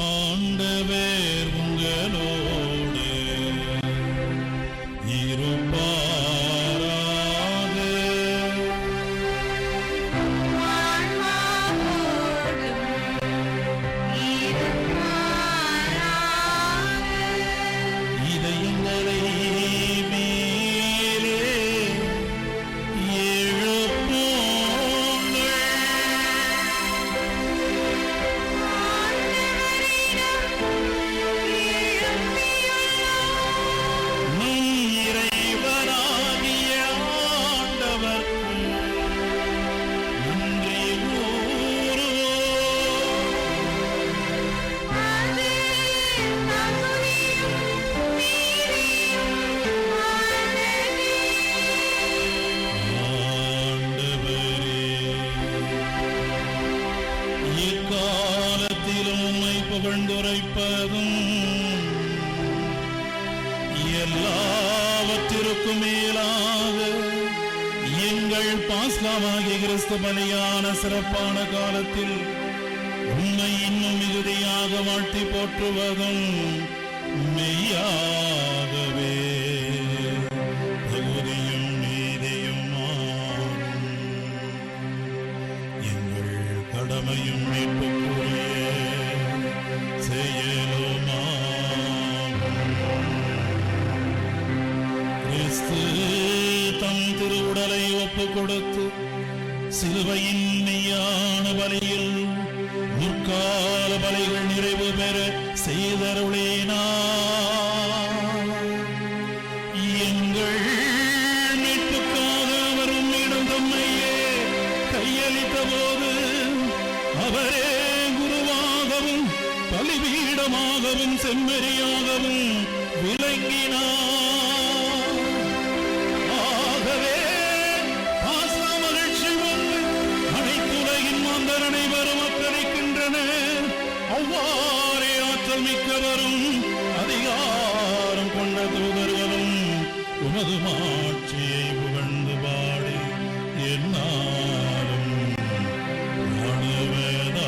ஆண்டவர் உங்களோடு இருப்பாராக. இதயங்களை மேலே எழுப்புங்கள். நம் இறைவனாகிய ஆண்டவர்க்கு நன்றி எக்காலத்திலும் உம்மை புகழ்ந்துரைப்பதும் எல்லாவற்றிற்கும் மேலாக எங்கள் பாஸ்காவாகிய கிறிஸ்து பலியான சிறப்பான காலத்தில் உம்மை இன்னும் மிகுதியாக வாழ்த்தி போற்றுவதும் மெய்யாகவே தகுதியும் நீதியுமாகும். எங்கள் கடமையும் மீட்புக்குரிய செயலுமாகும். கிறிஸ்து தம் திருவுடலை ஒப்புக் கொடுத்து சிலுவையின் மெய்யான பலியில் முற்கால பலிகள் நிறைவு பெற செய்தருளினார். எங்கள் மீட்புக்காக அவர் உம்மிடம் தம்மையே கையளித்த போது அவரே குருவாகவும் பலிபீடமாகவும் செம்மறியாகவும் விளங்கினார். ஆகவே பாஸ்கா மகிழ்ச்சி வந்து அனைத்துலகின் மாந்தர் அனைவரும் அக்களிக்கின்றன. அவ்வாறே ஆற்றல் மிக்கவரும் அதிகாரம் கொண்ட தூதர்களும் உமது மாட்சியை புகழ்ந்து பாடி என்னாலும் பாடுவதாவது.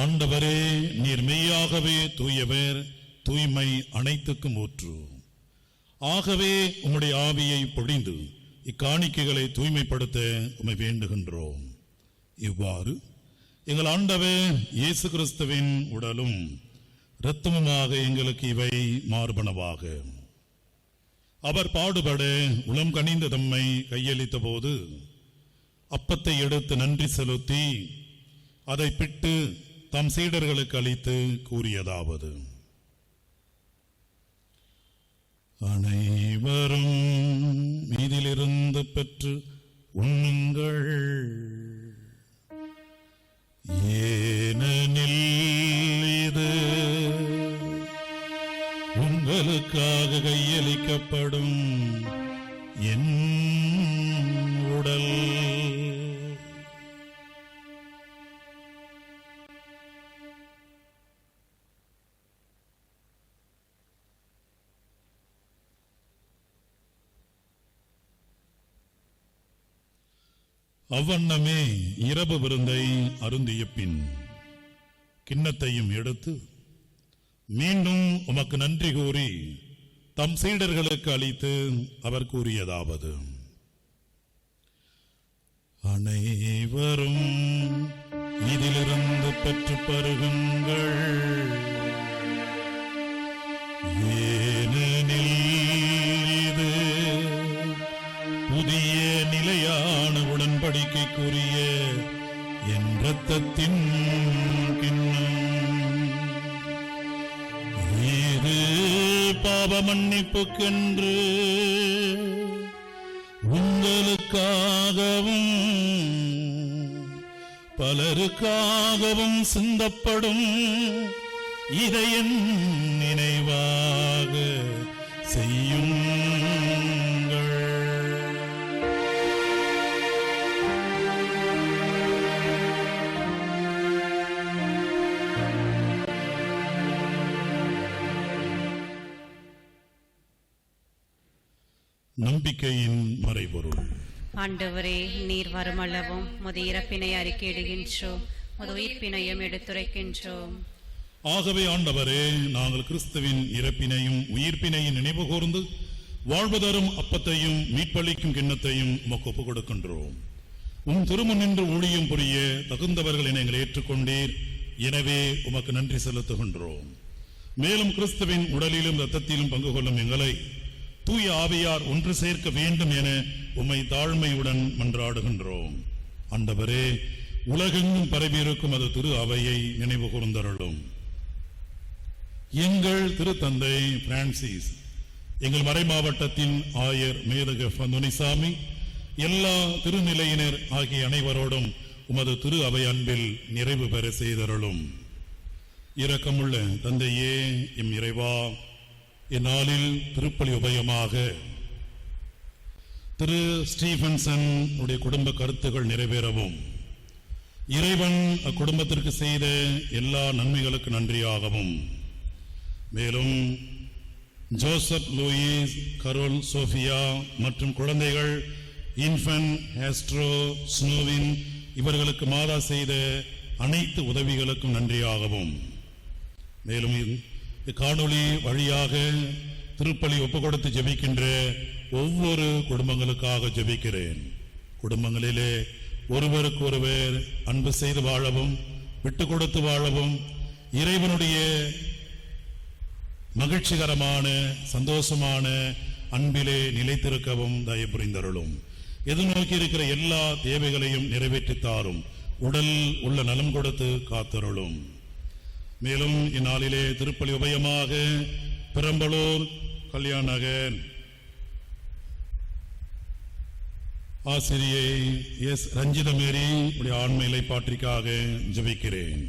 ஆண்டவரே, நீர் மெய்யாகவே தூயவர், தூய்மை அனைத்துக்கும் ஊற்று. ஆகவே உம்முடைய ஆவியை பொழிந்து இக்காணிக்கைகளை தூய்மைப்படுத்த உம்மை வேண்டுகின்றோம். இவ்வாறு எங்கள் ஆண்டவர் இயேசு அவர் பாடுபட உளம் கனிந்த தம்மை கையளித்த போது அப்பத்தை எடுத்து நன்றி செலுத்தி அதை பிட்டு தம் சீடர்களுக்கு அளித்து கூறியதாவது: அனைவரும் இதிலிருந்து பெற்று உண்ணுங்கள், ஏனெனில் இது உங்களுக்காக கையளிக்கப்படும் என் உடல். அவ்வண்ணமே இரவு விருந்தை அருந்திய பின் கிண்ணத்தையும் எடுத்து மீண்டும் உமக்கு நன்றி கூறி தம் சீடர்களுக்கு அளித்து அவர் கூறியதாவது: அனைவரும் இதிலிருந்து பெற்று பருகுங்கள், ஏனெனில் இது புதிய நிலையான உடன்படிக்கைக்குரிய என் இரத்தத்தின் கிண்ணம். இது பாவ மன்னிப்புக்கென்று உங்களுக்காகவும் பலருக்காகவும் சிந்தப்படும். இதை என் நினைவாக செய்யுங்கள். நம்பிக்கையின் மறைபொருள். ஆண்டவரே, நீர் வருமளவும் முது இறப்பினை அறிக்கையிடுகின்றோம், முது உயிர்ப்பினையும் எடுத்துரைக்கின்றோம். ஆகவே ஆண்டவரே, நாங்கள் கிறிஸ்துவின் இறப்பினையும் உயிர்ப்பினையும் நினைவு கூர்ந்து வாழ்வு தரும் அப்பத்தையும் மீட்பளிக்கும் கிண்ணத்தையும் உமக்கு ஒப்புக் கொடுக்கின்றோம். உம் திருமுன் நின்று ஊழியம் புரிய தகுந்தவர்கள் என எங்களை ஏற்றுக்கொண்டீர். எனவே உமக்கு நன்றி செலுத்துகின்றோம். மேலும் கிறிஸ்துவின் உடலிலும் இரத்தத்திலும் பங்கு கொள்ளும் எங்களை தூய ஆவியார் ஒன்று சேர்க்க வேண்டும் என உம்மை தாழ்மையுடன் மன்றாடுகின்றோம். ஆண்டவரே, உலகெங்கும் பரவியிருக்கும் அது திரு அவையை நினைவு கூர்ந்தருளும். எங்கள் திருத்தந்தை பிரான்சிஸ், எங்கள் மறை மாவட்டத்தின் ஆயர் மேதக பந்துனிசாமி, எல்லா திருநிலையினர் ஆகிய அனைவரோடும் உமது திரு அவை அன்பில் நிறைவு பெற செய்தருளும். இரக்கமுள்ள தந்தையே, எம் இறைவா, இந்நாளில் திருப்பலி உபயமாக திரு ஸ்டீபன்சன் உடைய குடும்ப கருத்துக்கள் நிறைவேறவும், இறைவன் அக்குடும்பத்திற்கு செய்த எல்லா நன்மைகளுக்கு நன்றியாகவும், மேலும் ஜோசப், லூயிஸ், கரோல், சோஃபியா மற்றும் குழந்தைகள் இன்ஃபன், ஹேஸ்ட்ரோ, ஸ்னோவின் இவர்களுக்கு மாதா செய்த அனைத்து உதவிகளுக்கும் நன்றியாகவும், மேலும் காணொளி வழியாக திருப்பலி ஒப்புக் கொடுத்து ஜெபிக்கின்ற ஒவ்வொரு குடும்பங்களுக்காக ஜெபிக்கிறேன். குடும்பங்களிலே ஒருவருக்கு ஒருவர் அன்பு செய்து வாழவும், விட்டு கொடுத்து வாழவும், இறைவனுடைய மகிழ்ச்சிகரமான சந்தோஷமான அன்பிலே நிலைத்திருக்கவும் தயவு புரிந்தருளும். எதிர்நோக்கி இருக்கிற எல்லா தேவைகளையும் நிறைவேற்றித்தாரும். உடல் உள்ள நலம் கொடுத்து காத்தருளும். மேலும் இந்நாளிலே திருப்பலி உபயமாக பெரம்பலூர் கல்யாணநகர் ஆசிரியை எஸ் ரஞ்சிதமேரி உடைய ஆன்ம இலைப்பாற்றிக்காக ஜெபிக்கிறேன்.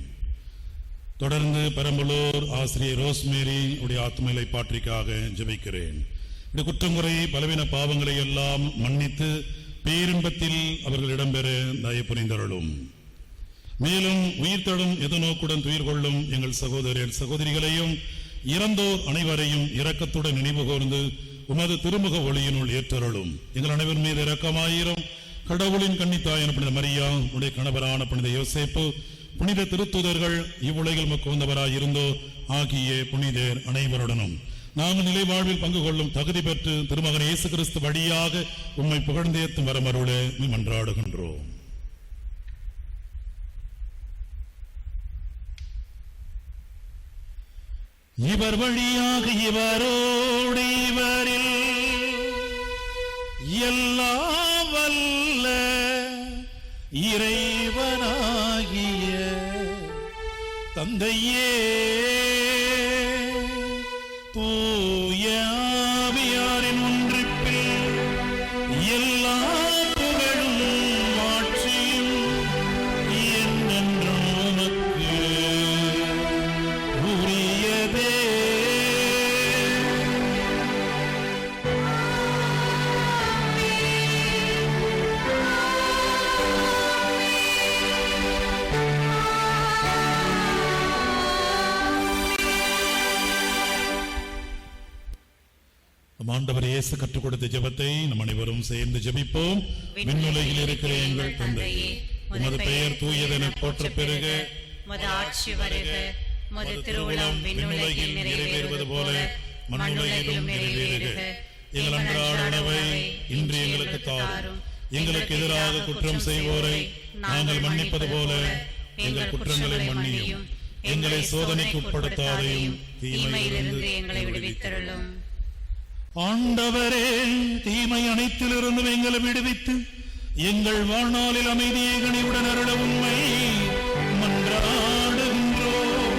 தொடர்ந்து பெரம்பலூர் ஆசிரியை ரோஸ்மேரி உடைய ஆத்ம இலைப்பாற்றிக்காக ஜெபிக்கிறேன். இந்த குற்றங்குறை பலவீன பாவங்களை எல்லாம் மன்னித்து பேரின்பத்தில் அவர்கள் இடம்பெற தயவு புரிந்தருளும். மேலும் உயிர்த்தெழும் எதிர்நோக்குடன் துயிர் கொள்ளும் எங்கள் சகோதரர் சகோதரிகளையும் இறந்தோர் அனைவரையும் இரக்கத்துடன் நினைவு கூர்ந்து உமது திருமுக ஒளியினுள் ஏற்றருளும். எங்கள் அனைவர் மீது இரக்கமாயிரும். கடவுளின் கன்னித்தாயான புனித மரியா, உடைய கணவரான புனித யோசேப்பு, புனித திருத்துதர்கள், இவ்வுலகில் மக்குவந்தவராய் இருந்தோ ஆகிய புனிதர் அனைவருடனும் நாங்கள் நிலை வாழ்வில் பங்கு கொள்ளும் தகுதி பெற்று திருமகன் இயேசு கிறிஸ்து வழியாக உம்மை புகழ்ந்தேத்தும் வரமருள மன்றாடுகின்றோம். இவர் வழியாக இவரோடு இவரில் எல்லாம் வல்ல இறைவனாகிய தந்தையே, தூய ஆவியாரின் ஒன்றிப்பில் எல்லா புகழும் ஆட்சியும் என்றென்றும் உமக்கு உரியதே. ஆண்டவர் இயேசு கற்றுக் கொடுத்த ஜெபத்தை நம் அனைவரும் சேர்ந்து ஜெபிப்போம். விண்ணுலகில் இருக்கிற எங்கள் தந்தையே, உமது பெயர் தூயதென போற்றப் பெறுக. உமது ஆட்சி வருக. உமது திருவுளம் விண்ணுலகில் நிறைவேறுவது போல மண்ணுலகிலும் நிறைவேறுக. எங்கள் அன்றாட உணவை இன்று எங்களுக்கு தாரும். எங்களுக்கு எதிராக குற்றம் செய்வோரை நாங்கள் மன்னிப்பது போல எங்கள் குற்றங்களை மன்னியும். எங்களை சோதனைக்கு உட்படுத்தாதையும் தீமையிலிருந்து எங்களை விடுவித்தருளும். ஆண்டவரே, தீமை அனைத்திலிருந்தும் எங்களை விடுவித்து எங்கள் வாழ்நாளில் அமைதியை கனிவுடன் அருள உம்மை மன்றாடுகின்றோம்.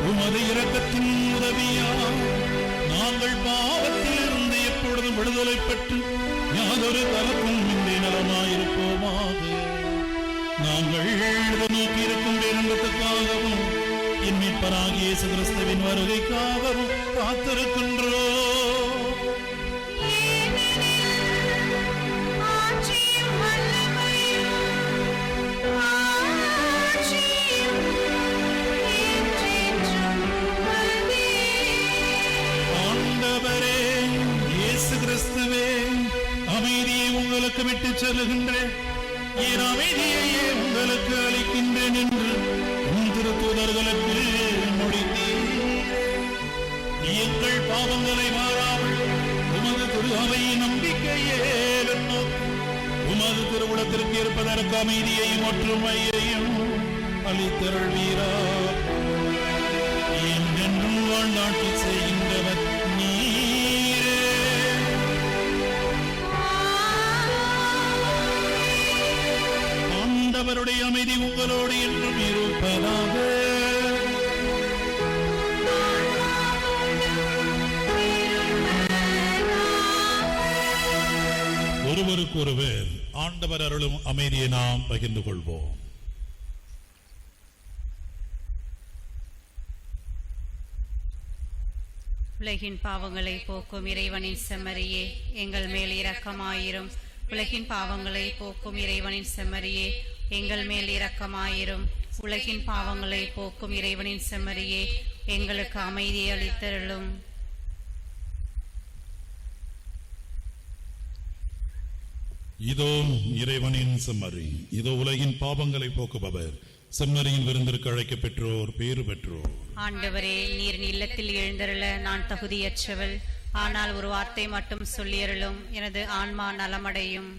உமது இரக்கத்தின் உதவியால் நாங்கள் பாவத்திலிருந்து எப்பொழுதும் விடுதலை பெற்று யாதொரு கலக்கும் இன்றி நலமாயிருப்போமாக. நாங்கள் நோக்கி இருக்கும் பேரன்பத்துக்காகவும் என் மீட்பராகிய இயேசு கிறிஸ்துவின் வருகைக்காகவும் காத்திருக்கின்றோம். ஆண்டவரே இயேசு கிறிஸ்துவே, அமைதியை உங்களுக்கு விட்டு செல்லுகின்றேன், என் அமைதியையே உங்களுக்கு அளிக்கின்றேன் என்று உம் திருத்தூதர்களுக்கு மொழிந்தீர். எங்கள் பாவங்களை மாறாமல் உமது திரு அவையின் நம்பிக்கையே உமது திருவுளத்திற்கு இருப்பதற்கு அமைதியையும் ஒற்றுமையையும் அளித்தருள்வீராக. என்றென்றும் வாழ்நாட்சி செய்கின்றவர் நீரே. ஆண்டவருடைய அமைதி உங்களோடு என்றும் இருப்பதாக. ஒருவருக்கொருவர் ஆண்டவர் அருளும் அமைதியை நாம் பகிர்ந்து கொள்வோம். உலகின் பாவங்களை போக்கும் இறைவனின் செம்மறியே, எங்கள் மேல் இரக்கமாயிரும். உலகின் பாவங்களை போக்கும் இறைவனின் செம்மறியே, எங்கள் மேல் இரக்கமாயிரும். உலகின் பாவங்களை போக்கும் இறைவனின் செம்மறியே, எங்களுக்கு அமைதியை அளித்தருளும். இதோ இறைவனின் செம்மறி, இதோ உலகின் பாவங்களை போக்குபவர். செம்மறியின் விருந்திற்கு அழைக்கப் பெற்றோர் பேறு பெற்றோர். ஆண்டவரே, நீர் இல்லத்தில் எழுந்தருள நான் தகுதியற்றவள். ஆனால் ஒரு வார்த்தை மட்டும் சொல்லியருளும், எனது ஆன்மா நலமடையும்.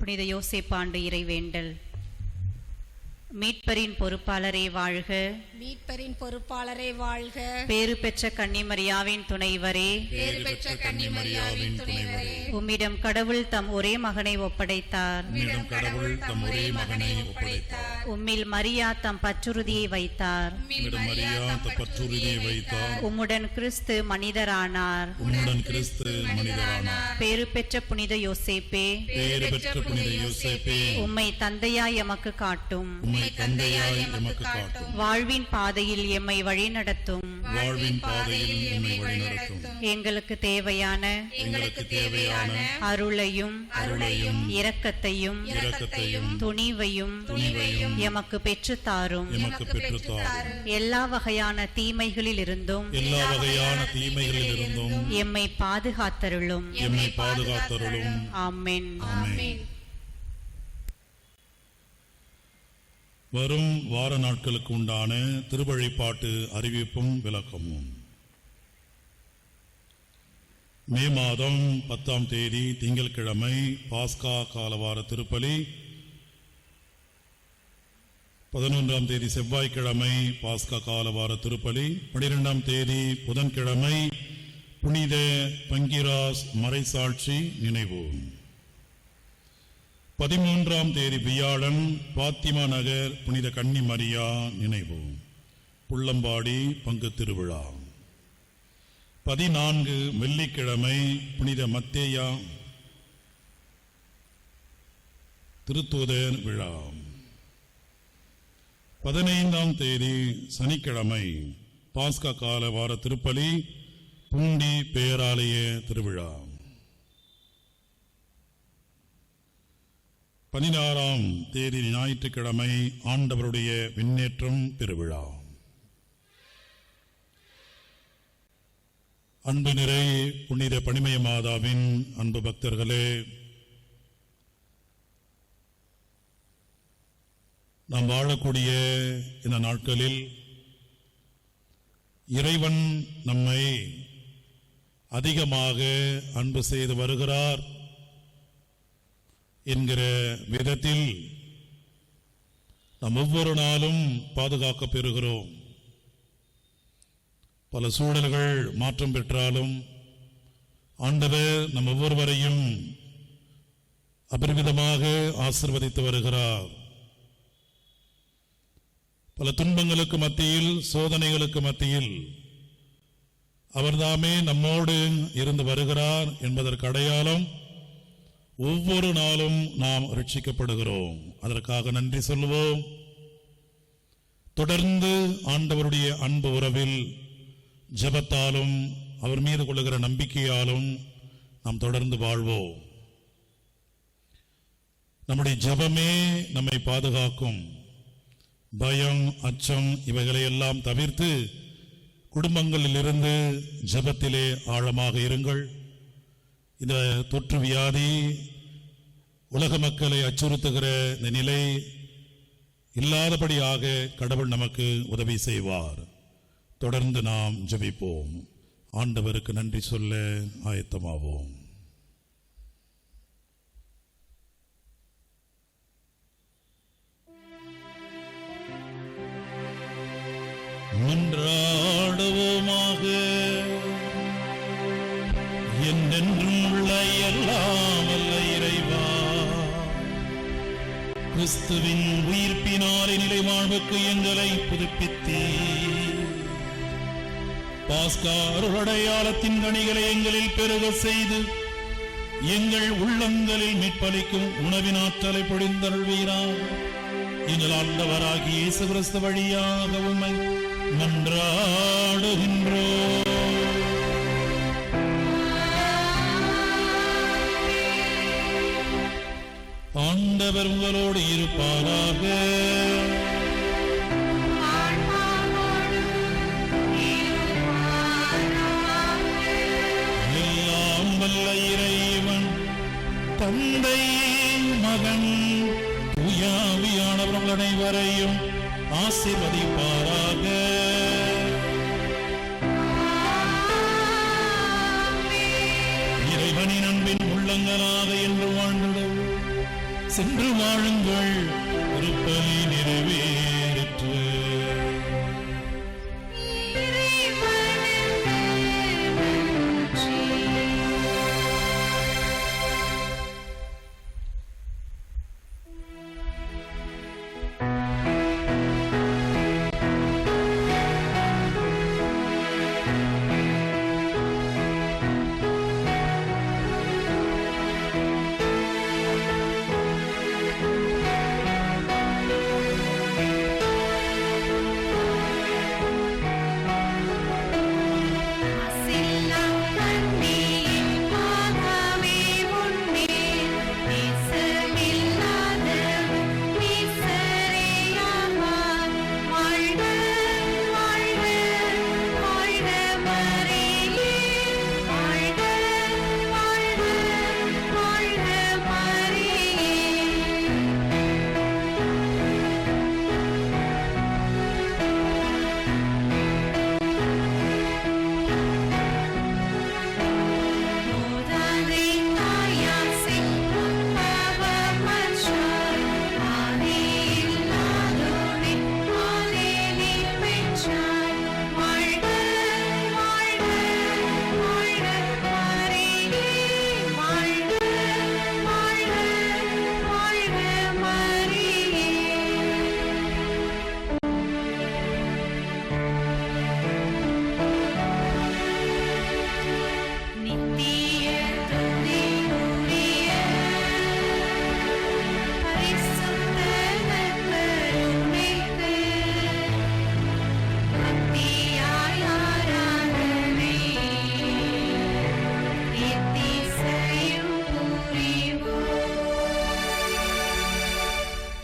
புனித யோசேப்பாண்டு இறைவேண்டல். மீட்பரின் பொறுப்பாளரே வாழ்க, மீட்பரின் பொறுப்பாளரே வாழ்க. பேறு பெற்ற கன்னிமரியாவின் துணைவரே, பேறு பெற்ற கன்னிமரியாவின் துணைவரே, உம்மிடம் கடவுள் தம் ஒரே மகனை ஒப்படைத்தார். உம்மிடம் கடவுள் தம் ஒரே மகனை ஒப்படைத்தார். உம்மில் மரியா தம் பற்றுறுதியை வைத்தார். உம்மில் மரியா தம் பற்றுறுதியை வைத்தார். உம்முடன் கிறிஸ்து மனிதரானார். உம்முடன் கிறிஸ்து மனிதரானார். பேறு பெற்ற புனித யோசேப்பே, பேறு பெற்ற புனித யோசேப்பே, உம்மை தந்தையாய் எமக்கு காட்டும். உம்மை தந்தையாய் எமக்கு காட்டும். வாழ்வின் பாதையில் எம்மை வழிநடத்தும். வாழ்வின் பாதையில் எம்மை வழிநடத்தும். எங்களுக்கு தேவையான அருளையும் இரக்கத்தையும் துணிவையும் எமக்கு பெற்றுத்தாரும். எல்லா வகையான தீமைகளிலிருந்தும் எம்மை பாதுகாத்தருளும். ஆமென். வரும் வார நாட்களுக்கு உண்டான திருவழிபாட்டு அறிவிப்பும் விளக்கமும். மே மாதம் 10ஆம் தேதி திங்கட்கிழமை பாஸ்கா காலவார திருப்பலி. 11ஆம் தேதி செவ்வாய்க்கிழமை பாஸ்கா காலவார திருப்பலி. 12ஆம் தேதி புதன்கிழமை புனித பங்கிராஸ் மறைசாட்சி நினைவு. 13ஆம் தேதி வியாழன் பாத்திமா நகர் புனித கன்னி மரியா நினைவு புள்ளம்பாடி பங்கு திருவிழா. 14 வெள்ளிக்கிழமை புனித மத்தேயா திருத்தூதர் விழா. 15ஆம் தேதி சனிக்கிழமை பாஸ்கா கால வார திருப்பலி பூண்டி பேராலய திருவிழா. 16ஆம் தேதி ஞாயிற்றுக்கிழமை ஆண்டவருடைய விண்ணேற்றம் பெருவிழா. அன்பு நிறை புனித பணிமய மாதாவின் அன்பு பக்தர்களே, நாம் வாழக்கூடிய இந்த நாட்களில் இறைவன் நம்மை அதிகமாக அன்பு செய்து வருகிறார் என்கிற விதத்தில் நாம் ஒவ்வொரு நாளும் பாதுகாக்க பெறுகிறோம். பல சூழல்கள் மாற்றம் பெற்றாலும் ஆண்டவர் நம் ஒவ்வொருவரையும் அபரிமிதமாக ஆசீர்வதித்து வருகிறார். பல துன்பங்களுக்கு மத்தியில், சோதனைகளுக்கு மத்தியில் அவர்தாமே நம்மோடு இருந்து வருகிறார் என்பதற்கு அடையாளம் ஒவ்வொரு நாளும் நாம் ரட்சிக்கப்படுகிறோம். அதற்காக நன்றி சொல்லுவோம். தொடர்ந்து ஆண்டவருடைய அன்பு உறவில் ஜெபத்தாலும் அவர் மீது கொள்ளுகிற நம்பிக்கையாலும் நாம் தொடர்ந்து வாழ்வோம். நம்முடைய ஜெபமே நம்மை பாதுகாக்கும். பயம், அச்சம் இவைகளை எல்லாம் தவிர்த்து குடும்பங்களில் இருந்து ஜெபத்திலே ஆழமாக இருங்கள். இந்த தொற்று வியாதி உலக மக்களை அச்சுறுத்துகிற இந்த நிலை இல்லாதபடியாக கடவுள் நமக்கு உதவி செய்வார். தொடர்ந்து நாம் ஜெபிப்போம். ஆண்டவருக்கு நன்றி சொல்ல ஆயத்தமாவோம். மன்றாடுவோமாக. என்றென்றும் உள்ள எல்லாம் வல்ல இறைவா, கிறிஸ்துவின் உயிர்ப்பினாலே நிலை வாழ்வுக்கு எங்களை புதுப்பித்தீர். பாஸ்கா அருளடையாளத்தின் கனிகளை எங்களில் பெருக செய்து எங்கள் உள்ளங்களில் மீட்பளிக்கும் உணவின் ஆற்றலை பொழிந்தருள்வீராக. எங்கள் ஆண்டவராகிய இயேசு கிறிஸ்து வழியாக உம்மை மன்றாடுகின்றோம். ஆண்டவர் உங்களோடு இருப்பாராக. எல்லாம் வல்ல இறைவன் தந்தை, மகன், தூய ஆவியானவர் அனைவரையும் ஆசீர்வதிப்பாராக. இறைவனின் அன்பின் உள்ளங்களாக என்று வாழ்ந்திட சென்று வாழுங்கள், திருப்பலி நிறைவேறிற்று.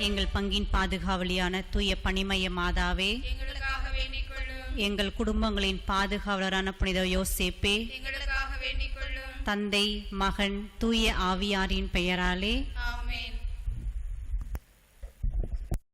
எங்கள் பங்கின் பாதுகாவலியான தூய பணிமய மாதாவே, எங்களுக்காக வேண்டிக் கொள்ளும். எங்கள் குடும்பங்களின் பாதுகாவலரான புனித யோசேப்பே, எங்களுக்காக வேண்டிக் கொள்ளும். தந்தை, மகன், தூய ஆவியாரின் பெயராலே ஆமென்.